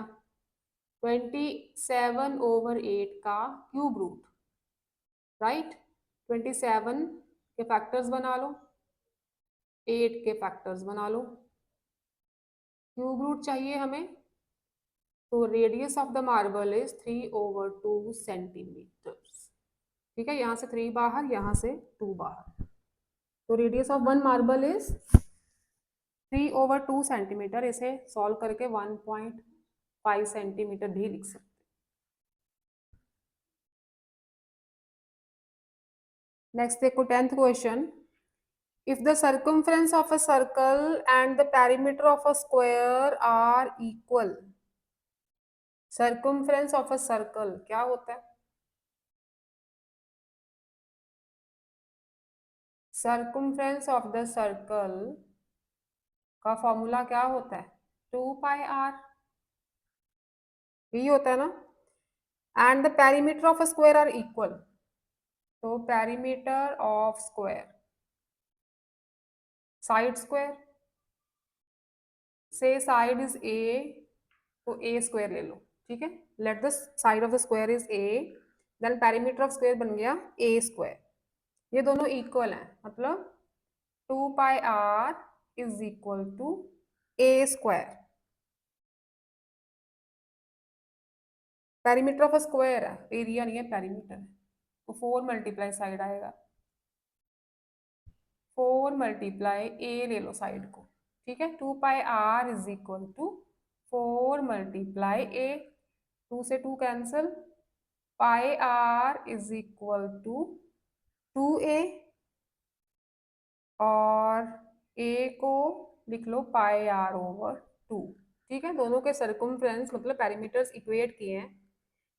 27/8 का क्यूब रूट। राइट, 27 के फैक्टर्स बना लो, 8 के फैक्टर्स बना लो, क्यूब रूट चाहिए हमें। तो radius of the marble is 3/2 centimetres. ठीक है, यहाँ से 3 बाहर, यहाँ से 2 बाहर। तो radius of one marble is 3/2 centimetre. इसे सॉल्व करके 1.5 सेंटीमीटर भी लिख सकते। नेक्स्ट देखो 10th question. If the circumference of a circle and the perimeter of a square are equal, circumference of a circle क्या होता है? Circumference of the circle का फॉर्मूला क्या होता है, 2πr, यही होता है ना। And the perimeter of a square are equal, तो perimeter of square, side square, say side is a, तो a square ले लो। ठीक है, let the side of the square is a, then perimeter of square बन गया a square। ये दोनों equal हैं, मतलब 2πr is equal to a square. Perimeter of a square है, एरिया नहीं है, पेरीमीटर है। तो 4 मल्टीप्लाई साइड आएगा, 4 मल्टीप्लाई ए ले लो साइड को। ठीक है, 2πr is equal to 4 multiply a, 2 से 2 cancel, pi are is equal to 2a, और a को लिख लो πr/2। ठीक है, दोनों के सर्कमफ्रेंस मतलब पेरीमीटर्स इक्वेट किए हैं।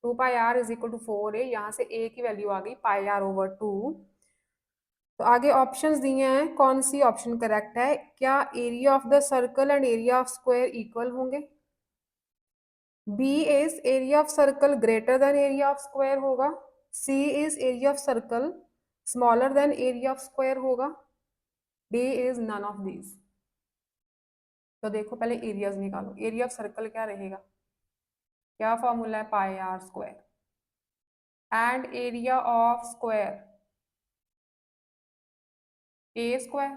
2πr is equal to 4a, यहाँ से a की वैल्यू आ गई πr/2। तो आगे ऑप्शंस दिए हैं, कौन सी ऑप्शन करेक्ट है? क्या area of the circle and area of square equal होंगे? B is area of circle greater than area of square होगा। C is area of circle smaller than area of square होगा। D is none of these. तो देखो पहले areas निकालो। Area of circle क्या रहेगा, क्या फॉर्मूला है, πr² and area of square a²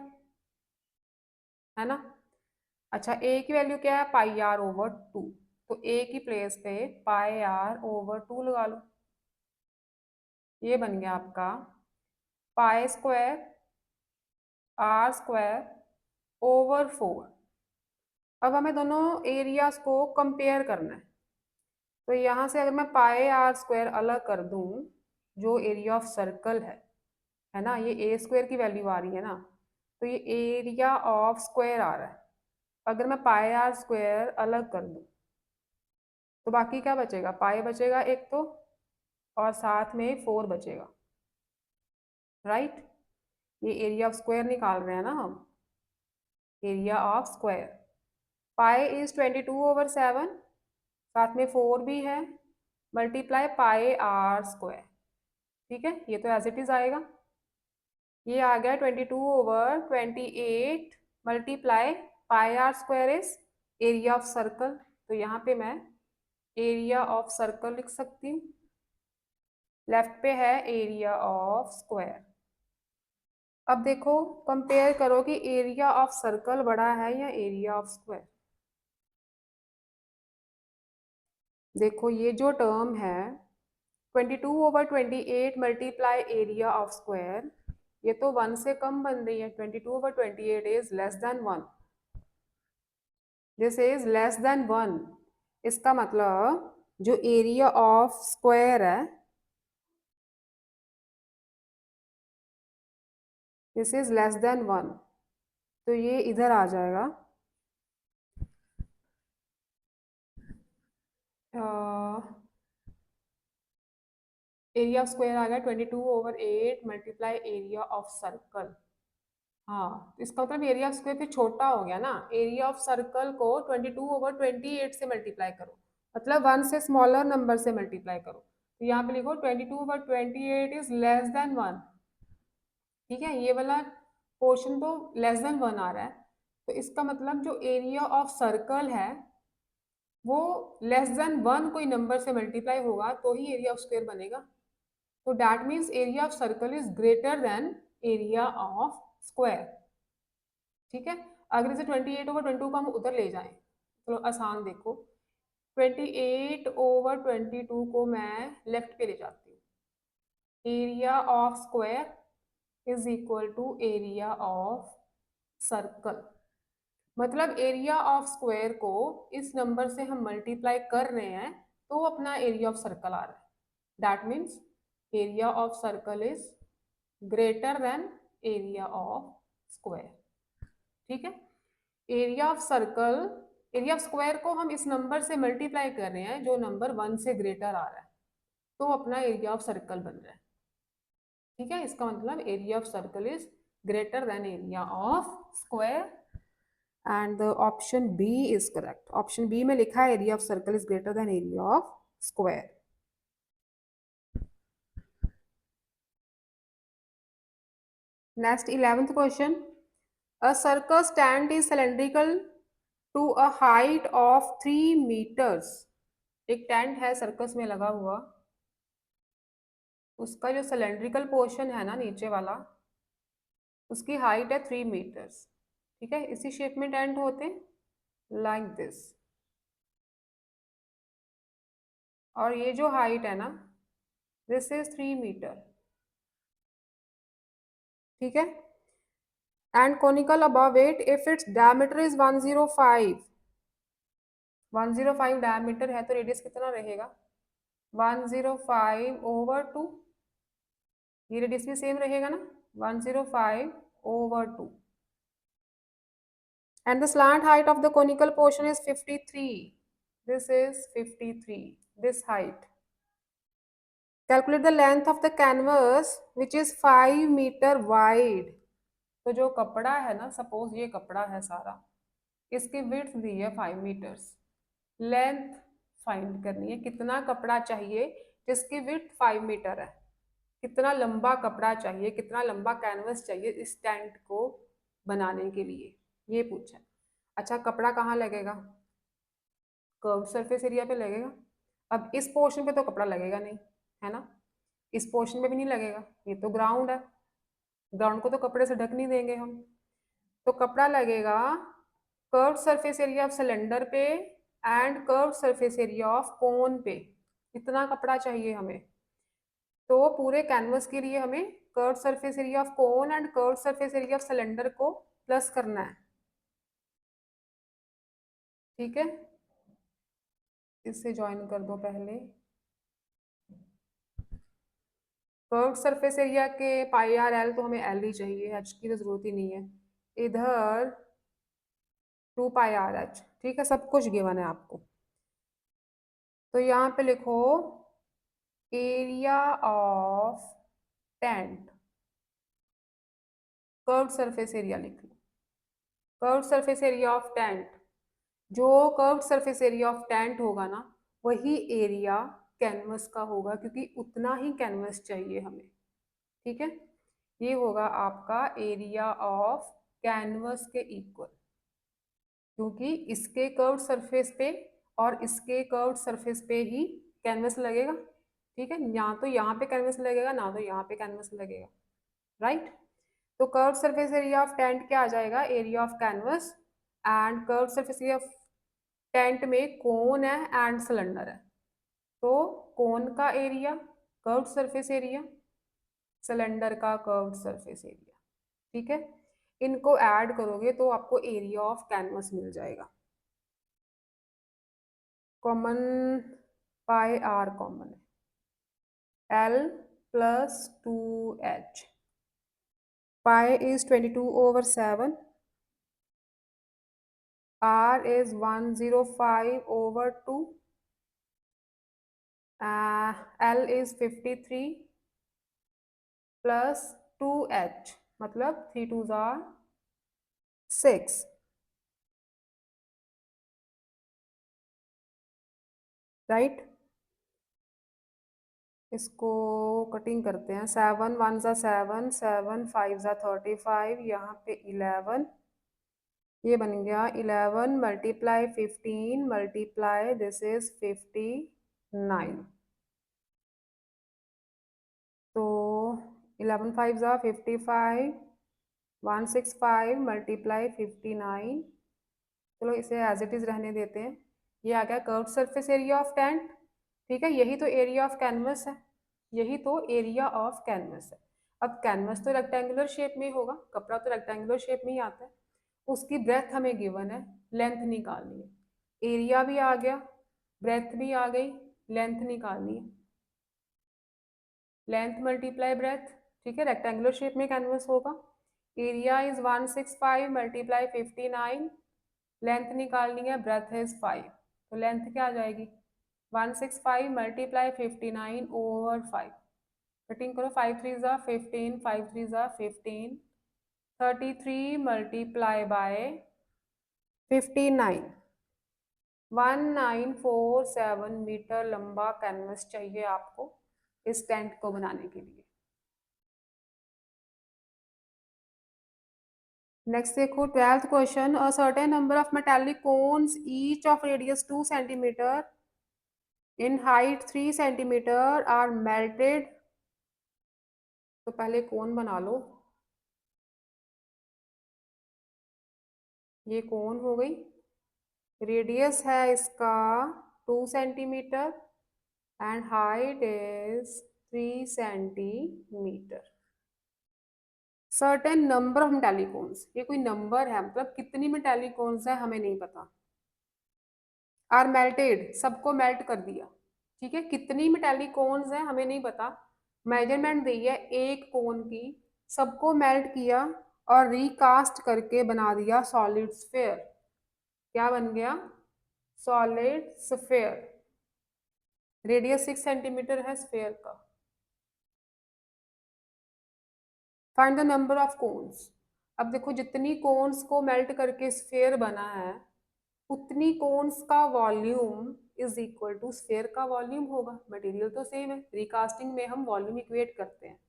है ना। अच्छा, a की वैल्यू क्या है, πr/2, तो a की प्लेस पे πr/2 लगा लो। ये बन गया आपका π²r²/4। अब हमें दोनों एरियाज को कंपेयर करना है। तो यहाँ से अगर मैं πr² अलग कर दूं, जो एरिया ऑफ सर्कल है ना, ये a² की वैल्यू आ रही है ना, तो ये एरिया ऑफ स्क्वायर आ रहा है। अगर मैं πr² अलग कर दूं तो बाकी क्या बचेगा, पाई बचेगा एक तो, और साथ में 4 बचेगा। राइट, ये एरिया ऑफ स्क्वायर निकाल रहे हैं ना हम। Area of square. Pi is 22/7, साथ में 4 भी है, मल्टीप्लाई पाई आर स्क्वायर। ठीक है, ये तो एज इट इज आएगा। ये आ गया 22/28 multiply pi are square is area of circle. तो यहाँ पे मैं एरिया ऑफ सर्कल लिख सकती हूँ। लेफ्ट पे है एरिया ऑफ स्क्वायर। अब देखो, कंपेयर करो कि एरिया ऑफ सर्कल बड़ा है या एरिया ऑफ स्क्वायर। देखो ये जो टर्म है 22/28 मल्टीप्लाई एरिया ऑफ स्क्वायर, ये तो 1 से कम बन रही है। 22/28 is less than 1। This is less than 1। इसका मतलब जो एरिया ऑफ स्क्वायर है, दिस इज लेस देन 1, तो ये इधर आ जाएगा। एरिया ऑफ स्क्वायर आ गया 22/8 मल्टीप्लाई एरिया ऑफ सर्कल। हाँ, तो इसका मतलब एरिया ऑफ स्क्वायर फिर छोटा हो गया ना। एरिया ऑफ सर्कल को 22/28 से मल्टीप्लाई करो, मतलब 1 से स्मॉलर नंबर से मल्टीप्लाई करो। तो यहाँ पे लिखो 22/28 इज लेस देन 1। ठीक है, ये वाला पोर्शन तो लेस देन 1 आ रहा है, तो इसका मतलब जो एरिया ऑफ सर्कल है वो लेस देन 1 कोई नंबर से मल्टीप्लाई होगा तो ही एरिया ऑफ स्क्वायर बनेगा। तो that means area of circle is greater than area of square. ठीक है, अगर इसे 28/22 को हम उधर ले जाएं, तो आसान देखो, 28/22 को मैं लेफ्ट पे ले जाती हूँ। Area of square is equal to area of circle. मतलब एरिया ऑफ स्क्वायर को इस नंबर से हम मल्टीप्लाई कर रहे हैं तो अपना एरिया ऑफ सर्कल आ रहा है। That means area of circle is greater than area of square. ठीक है, area of circle, area of square को हम इस नंबर से मल्टीप्लाई कर रहे हैं जो नंबर 1 से ग्रेटर आ रहा है, तो अपना एरिया ऑफ सर्कल बन रहा है। ठीक है, इसका मतलब area of circle is greater than area of square and the option B is correct. Option B में लिखा है area of circle is greater than area of square. Next 11th question, a circus tent is cylindrical to a height of 3 meters। एक tent है circus में लगा हुआ, उसका जो सिलेंड्रिकल पोर्शन है ना नीचे वाला, उसकी हाइट है 3 मीटर्स। ठीक है, इसी शेप में टेंट होते हैं लाइक दिस, और ये जो हाइट है ना दिस इज 3 मीटर। ठीक है, and conical above it if its diameter is 105 diameter है तो रेडियस कितना रहेगा 105/2। ये रेडियस भी सेम रहेगा ना 105/2। and the slant height of the conical portion is 53। this is 53, this height। calculate the length of the canvas which is 5 meter wide। तो जो कपड़ा है ना, सपोज ये कपड़ा है सारा, इसकी विड्थ दी है 5 मीटर्स, लेंथ फाइंड करनी है, कितना कपड़ा चाहिए जिसकी विड्थ 5 मीटर है, कितना लंबा कपड़ा चाहिए, कितना लंबा कैनवस चाहिए इस टेंट को बनाने के लिए, ये पूछा। अच्छा, कपड़ा कहाँ लगेगा, कर्व सरफेस एरिया पे लगेगा। अब इस पोर्शन पे तो कपड़ा लगेगा नहीं, है ना, इस पोर्शन में भी नहीं लगेगा, ये तो ग्राउंड है, ग्राउंड को तो कपड़े से ढक नहीं देंगे हम। तो कपड़ा लगेगा curve surface area of cylinder पे and curve surface area of cone पे। इतना कपड़ा चाहिए हमें, तो पूरे कैनवस के लिए हमें curve surface area of cone and curve surface area of cylinder को प्लस करना है। ठीक है, इससे ज्वाइन कर दो पहले। कर्व सरफेस एरिया के पाई आर एल तो हमें एल ही चाहिए, एच की तो जरूरत ही नहीं है। इधर 2πr h। ठीक है, सब कुछ गिवन है आपको। तो यहाँ पे लिखो area of tent, curve surface area लिख लो। Curved surface area of tent, जो curved surface area of tent होगा ना, वही एरिया कैनवस का होगा, क्योंकि उतना ही कैनवस चाहिए हमें। ठीक है, ये होगा आपका एरिया ऑफ कैनवस के इक्वल, क्योंकि इसके कर्व्ड सरफेस पे और इसके कर्व्ड सरफेस पे ही कैनवस लगेगा। ठीक है, या तो यहाँ पे कैनवस लगेगा, ना तो यहाँ पे कैनवस लगेगा, राइट। तो curved surface area of tent क्या आ जाएगा, area of canvas. And curved surface area of tent में कोन है एंड सिलेंडर है, तो कोन का area curved surface area, cylinder का कर्व्ड सरफेस एरिया। ठीक है, इनको ऐड करोगे तो आपको एरिया ऑफ कैनवस मिल जाएगा। कॉमन पाई आर कॉमन है, L plus 2H, pi is 22/7, R is 105/2, L is 53 plus 2H, मतलब 3 2s are 6, राइट। इसको कटिंग करते हैं, 7 1 सा 7, 7 5 सा 35, यहाँ पे 11, ये बन गया 11 मल्टीप्लाई 15 मल्टीप्लाई दिस इज 59, तो 11 5 सा 55, 165 मल्टीप्लाई 59, चलो इसे एज इट इज रहने देते हैं। ये आ गया curved surface area of tent. ठीक है, यही तो एरिया ऑफ कैनवस है, यही तो एरिया ऑफ कैनवस है। अब कैनवस तो रेक्टेंगुलर शेप में होगा, कपड़ा तो रेक्टेंगुलर शेप में ही आता है, उसकी ब्रेथ हमें गिवन है, लेंथ निकालनी है। एरिया भी आ गया, ब्रेथ भी आ गई, लेंथ निकालनी है, लेंथ मल्टीप्लाई ब्रेथ। ठीक है, रेक्टेंगुलर शेप में कैनवस होगा, एरिया इज 165 मल्टीप्लाई 59, लेंथ निकालनी है, ब्रेथ इज 5, तो लेंथ क्या आ जाएगी 165 मल्टीप्लाई 59/5, कटिंग करो, 5 3 ज़ा 15, 5 3 ज़ा 15, 33 मल्टीप्लाई बाय 59, 1947 मीटर लंबा कैनवस चाहिए आपको इस टेंट को बनाने के लिए। नेक्स्ट देखो 12th question, a certain number of metallic cones each of radius 2 centimetre in height 3 centimetre are melted. तो पहले कोन बना लो, ये कोन हो गई, रेडियस है इसका 2 centimetre and height is 3 centimetre. Certain number of metallic cones, ये कोई नंबर है, मतलब कितनी मेटालिकोन्स है हमें नहीं पता। आर मेल्टेड, सबको मेल्ट कर दिया। ठीक है, कितनी मेटालिकोन्स है हमें नहीं पता, मेजरमेंट दी है एक कोन की, सबको मेल्ट किया और रिकास्ट करके बना दिया सॉलिड स्फेयर। क्या बन गया, सॉलिड स्फेयर। रेडियस 6 सेंटीमीटर है स्फेयर का। Find the number of cons. अब देखो जितनी कोन्स को मेल्ट करके स्फेयर बना है, उतनी कोन्स का volume is equal to sphere का वॉल्यूम होगा। मटेरियल तो सेम है, रिकास्टिंग में हम वॉल्यूम इक्वेट करते हैं।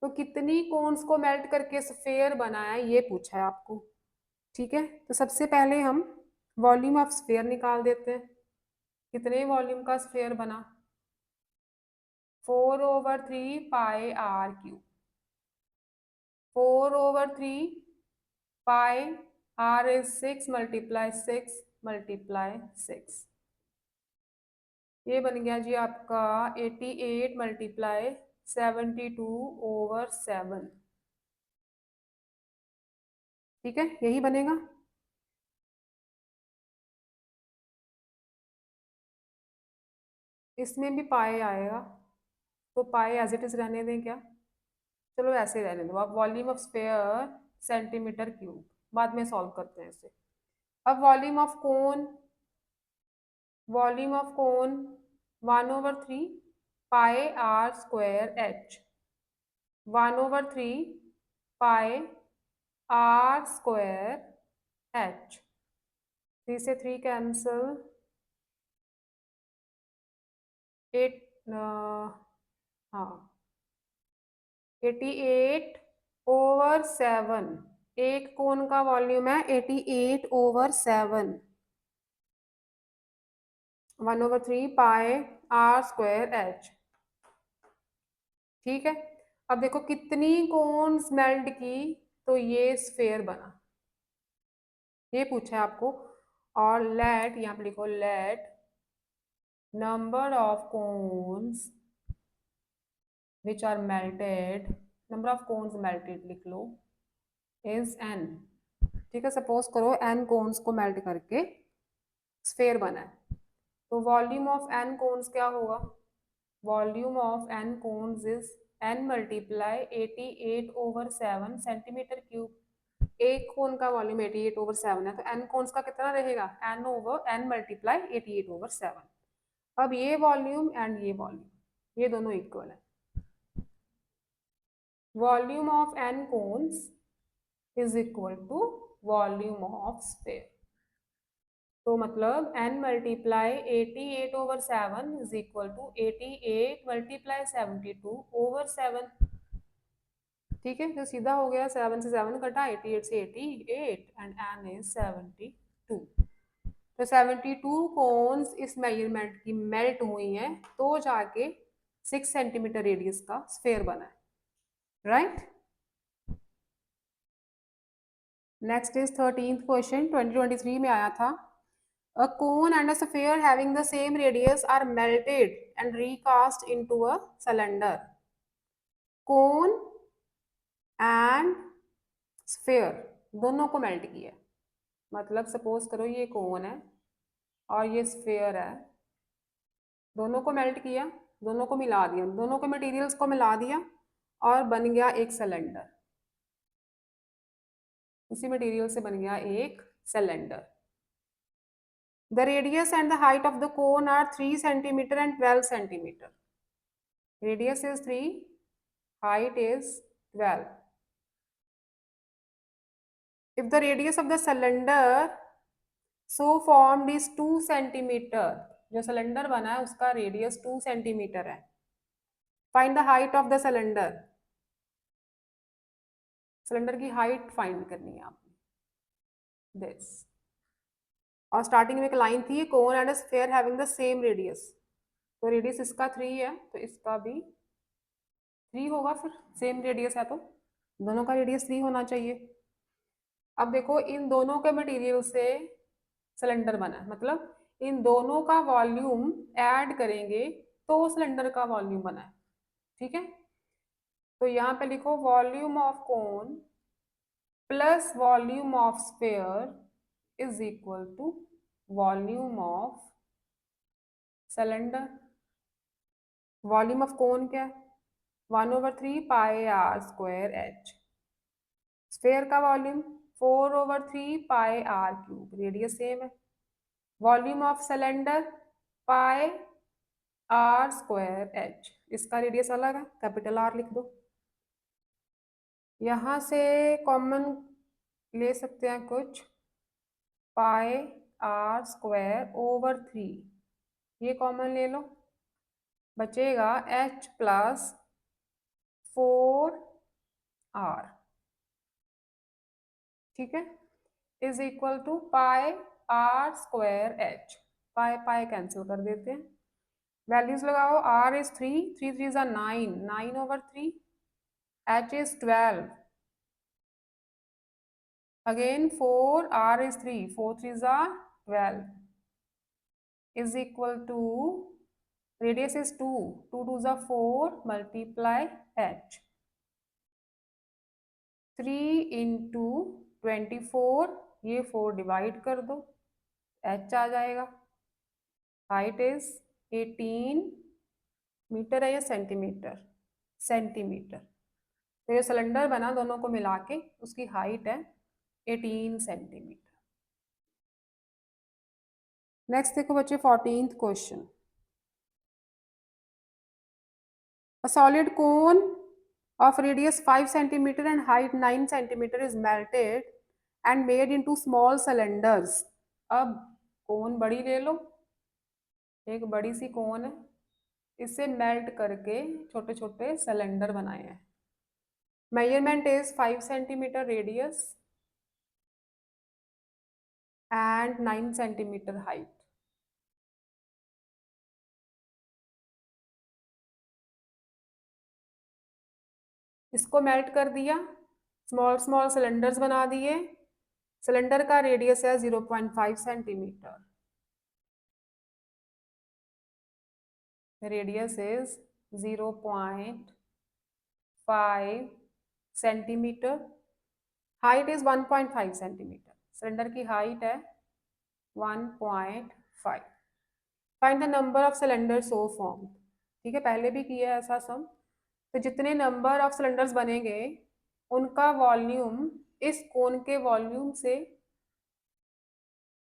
तो कितनी कोन्स को मेल्ट करके स्फेयर बना है ये पूछा है आपको। ठीक है, तो सबसे पहले हम वॉल्यूम ऑफ स्फेयर निकाल देते हैं। कितने वॉल्यूम का स्फेयर बना, 4/3 pi are cube, 4/3 pi are is 6 multiply 6 multiply 6, ये बन गया जी आपका 88 मल्टीप्लाई 72/7। ठीक है, यही बनेगा। इसमें भी पाए आएगा, तो पाए एज इट इज रहने दें क्या, चलो ऐसे रहने दो। अब volume of sphere centimetre cube, बाद में सॉल्व करते हैं इसे। अब volume of cone, volume of cone 1/3 pi are square H, 1/3 pi are square H. 3 से 3 कैंसिल, 8, हाँ 88/7। एक कोन का वॉल्यूम है 88/7, 1/3 पाई आर स्क्वायर एच। ठीक है, अब देखो कितनी कोन्स मेल्ट की तो ये स्फेयर बना, ये पूछा है आपको। और लेट, यहाँ पे लिखो let number of cones which are melted, number of cones melted लिख लो, इज n। ठीक है, सपोज करो n कोन्स को मेल्ट करके स्फेयर बना है, तो वॉल्यूम ऑफ n कोन्स क्या होगा? Volume of n cones is n multiply 88/7 centimetre cube. एक कोन का वॉल्यूम 88/7 है, तो n कोन्स का कितना रहेगा? n multiply 88/7। अब ये वॉल्यूम एंड ये वॉल्यूम, ये दोनों इक्वल है। Volume of n cones is equal to volume of sphere. तो मतलब n multiply 88/7 is equal to 88 multiply 72/7। ठीक है, तो सीधा हो गया, 7 से 7 कटा, 88 से 88 एंड n इज 72। तो 72 कोन्स इस मेजरमेंट की मेल्ट हुई हैं, तो जाके 6 सेंटीमीटर रेडियस का स्फेयर बना है, right. Next is 13th question, 2023 में आया था। A cone and a sphere having the same radius are melted and recast into a cylinder. Cone and sphere दोनों को मेल्ट किया, मतलब सपोज करो ये कोन है और ये स्फेयर है, दोनों को मेल्ट किया, दोनों को मिला दिया, दोनों को मटेरियल्स को मिला दिया और बन गया एक सिलेंडर। उसी मटेरियल से बन गया एक cylinder. The radius and the height of the cone are 3 centimeter and 12 centimeter. Radius is 3, height is 12. If the radius of the cylinder so formed is 2 centimeter, जो सिलेंडर बना है उसका रेडियस 2 सेंटीमीटर है, find the height of the cylinder. Cylinder की height find करनी है आपने, this. और स्टार्टिंग में एक लाइन थी, cone and sphere having the same radius, तो रेडियस इसका 3 है तो इसका भी 3 होगा, फिर सेम रेडियस है तो दोनों का रेडियस 3 होना चाहिए। अब देखो इन दोनों के मटेरियल से सिलेंडर बना है, मतलब इन दोनों का वॉल्यूम ऐड करेंगे तो सिलेंडर का वॉल्यूम बना है। ठीक है, तो यहाँ पे लिखो volume of cone plus volume of sphere is equal to volume of cylinder. Volume of cone क्या है? 1/3 pi are square h. Sphere का volume 4/3 pi are cube, radius same है। Volume of cylinder pi are square h, इसका radius अलग है, capital R लिख दो। यहाँ से कॉमन ले सकते हैं कुछ, पाई आर स्क्वायर ओवर 3, ये कॉमन ले लो, बचेगा h प्लस 4r। ठीक है, is equal to pi are square H. Pi pi cancel कर देते हैं, वैल्यूज लगाओ। r is 3, 3 3 is 9, 9/3, h is 12, again 4, r is 3, 4 3 is 12, is equal to, radius is 2, 2 2 is 4, multiply h, 3 into 24, ये 4 divide कर दो, h आ जाएगा। Height is 18 metre है या सेंटीमीटर? सेंटीमीटर। तो ये सिलेंडर बना दोनों को मिला के, उसकी हाइट है 18 सेंटीमीटर। नेक्स्ट देखो बच्चे 14th question. A solid cone of radius 5 centimeter and height 9 centimeter is melted and made into small cylinders. अब कोन बड़ी ले लो, एक बड़ी सी कोन है, इसे मेल्ट करके छोटे छोटे सिलेंडर बनाए हैं। Measurement is 5 centimetre radius and 9 centimetre height. इसको मेल्ट कर दिया, स्मॉल स्मॉल सिलेंडर्स बना दिए। सिलेंडर का रेडियस है 0.5 centimetre. Radius is 0.5 centimetre. Height is 1.5 centimetre. Cylinder की हाइट है 1.5। Find the number of cylinder so form. ठीक है, पहले भी किया है ऐसा सम। तो जितने नंबर ऑफ सिलेंडर्स बनेंगे उनका वॉल्यूम इस कोन के वॉल्यूम से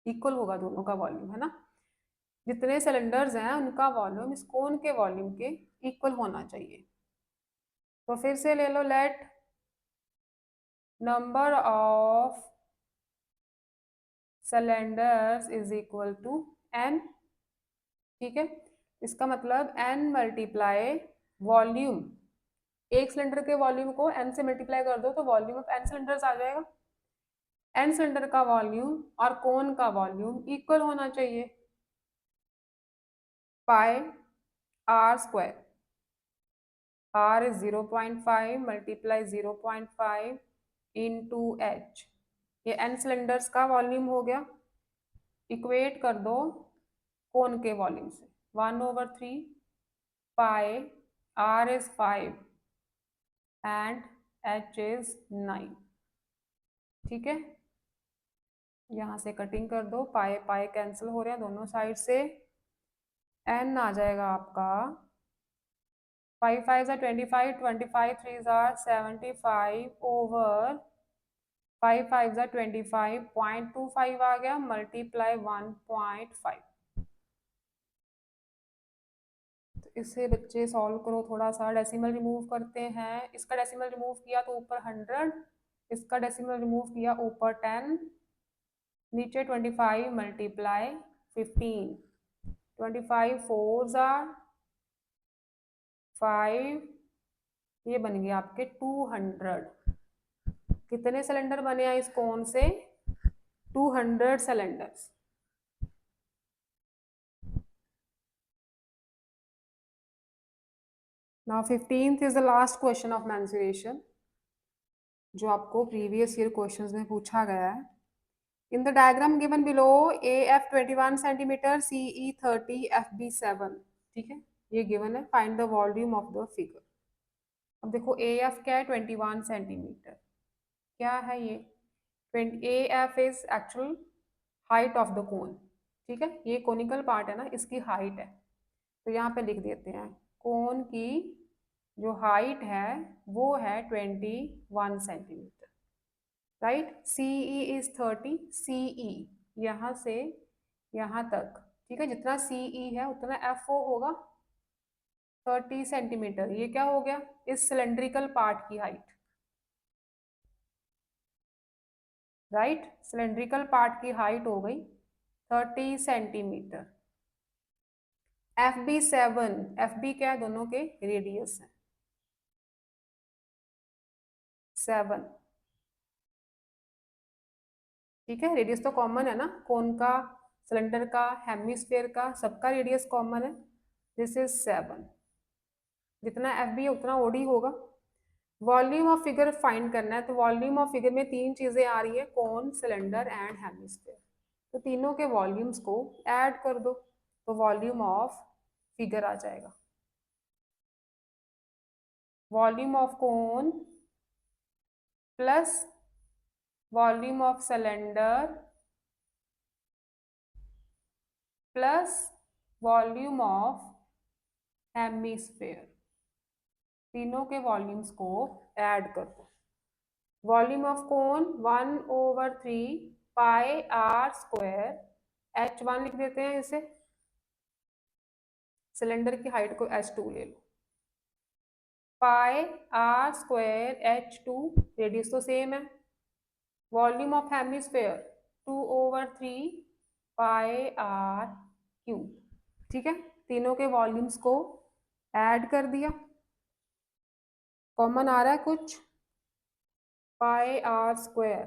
इक्वल होगा, दोनों का वॉल्यूम है ना। जितने सिलेंडर्स हैं उनका वॉल्यूम इस कोन के वॉल्यूम के इक्वल होना चाहिए। तो फिर से ले लो, let number of cylinders is equal to n। ठीक है, इसका मतलब n मल्टीप्लाई वॉल्यूम। एक सिलेंडर के वॉल्यूम को n से मल्टीप्लाई कर दो तो वॉल्यूम ऑफ n सिलेंडर्स आ जाएगा। n सिलेंडर का वॉल्यूम और कोन का वॉल्यूम इक्वल होना चाहिए। पाई r square, r is 0.5 multiply 0.5 into h। ये n सिलेंडर्स का वॉल्यूम हो गया। इक्वेट कर दो कोन के वॉल्यूम से, 1/3 पाई r is 5 and h is 9। ठीक है, यहाँ से कटिंग कर दो, पाई पाई कैंसिल हो रहे हैं दोनों साइड से। n आ जाएगा आपका 5 5 25, 25 3 75 ओवर 5 5 25, 0.25 आ गया मल्टीप्लाई 1.5। तो इसे बच्चे सॉल्व करो, थोड़ा सा डेसिमल रिमूव करते हैं। इसका डेसिमल रिमूव किया तो ऊपर 100, इसका डेसिमल रिमूव किया ऊपर 10, नीचे 25 मल्टीप्लाई 15। 25 4 5, ये बन गया आपके 200। कितने सिलेंडर बने हैं इस कोन से? 200 cylinders. Now 15th is the last question of mensuration, जो आपको प्रीवियस ईयर क्वेश्चंस में पूछा गया है। In the diagram given below AF 21 centimetre, CE 30, FB 7। ठीक है, ये गिवन है। Find the volume of the figure. अब देखो AF क्या है? 21 सेंटीमीटर। क्या है ये? AF is actual height of the कोन। ठीक है, ये कोनिकल पार्ट है ना, इसकी हाइट है। तो यहाँ पे लिख देते हैं कोन की जो हाइट है वो है 21 centimetre. Right, CE is 30। CE यहाँ से यहाँ तक, ठीक है, जितना CE है उतना FO होगा 30 सेंटीमीटर। ये क्या हो गया? इस सिलेंड्रिकल पार्ट की हाइट। राइट, सिलेंड्रिकल पार्ट की हाइट हो गई 30 सेंटीमीटर। FB 7, FB क्या है? दोनों के रेडियस है 7। ठीक है, रेडियस तो कॉमन है ना, कोन का, सिलेंडर का, हेमिस्फेयर का, सबका रेडियस कॉमन है। This is 7। जितना FB है उतना OD होगा। वॉल्यूम ऑफ फिगर फाइंड करना है, तो वॉल्यूम ऑफ फिगर में तीन चीजें आ रही है, कोन, सिलेंडर एंड हेमिस्फेयर। तो तीनों के वॉल्यूम्स को ऐड कर दो तो वॉल्यूम ऑफ फिगर आ जाएगा। Volume of cone plus volume of cylinder plus volume of hemisphere, तीनों के वॉल्यूम्स को ऐड कर दो। Volume of cone 1/3 pi r square, H1 लिख देते हैं इसे। सिलेंडर की हाइट को H2 ले लो। Pi r square H2, radius तो सेम है, volume of hemisphere 2/3 pi are cube. ठीक है, तीनों के वॉल्यूम्स को ऐड कर दिया, कॉमन आ रहा है कुछ, पाई आर स्क्वायर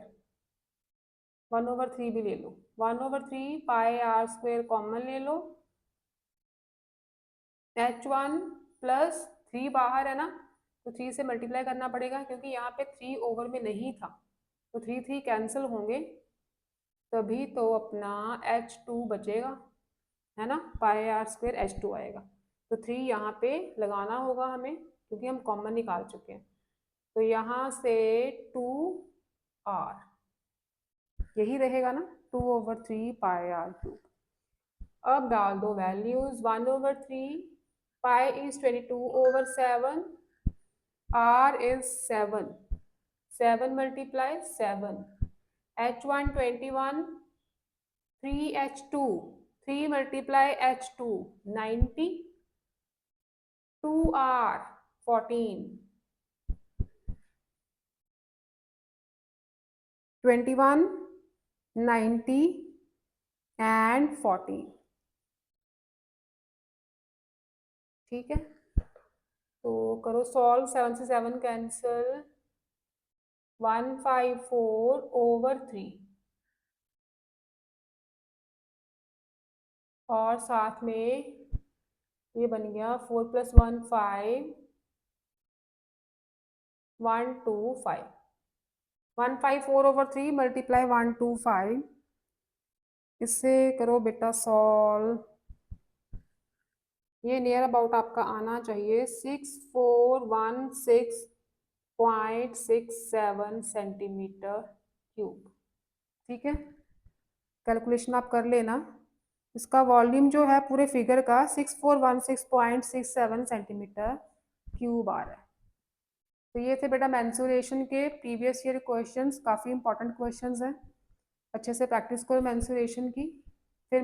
1/3 भी ले लो, 1/3 पाई आर स्क्वायर कॉमन ले लो, H1 प्लस 3 बाहर है ना, तो 3 से मल्टीप्लाई करना पड़ेगा क्योंकि यहाँ पे 3 ओवर में नहीं था, तो 3 कैंसिल होंगे, तभी तो अपना H2 बचेगा, है ना, पाई आर स्क्वायर H2 आएगा। तो 3 यहाँ पे लगाना होगा हमें क्योंकि हम कॉमन निकाल चुके हैं, तो यहाँ से 2R यही रहेगा ना, 2/3 पाई आर क्यूब। अब डाल दो values, 1/3 pi is 22/7, R is 7, 7 multiply 7, H1 21, 3H2, 3 multiply H2 90, 2R 14, 21, 90 and 14। ठीक है, तो करो सॉल्व, 7 से 7 कैंसिल, 154/3 और साथ में ये बन गया 4 + 1 5, 125, 154/3 मल्टीप्लाई 125, इससे करो बेटा सॉल्व, ये नियर अबाउट आपका आना चाहिए 6416.67 सेंटीमीटर क्यूब। ठीक है, कैलकुलेशन आप कर लेना, इसका वॉल्यूम जो है पूरे फिगर का 6416.67 सेंटीमीटर क्यूब आ रहा है। तो ये थे बेटा मेंसुरेशन के प्रीवियस ईयर क्वेश्चंस, काफ़ी इंपॉर्टेंट क्वेश्चंस हैं, अच्छे से प्रैक्टिस करो मेंसुरेशन की। फिर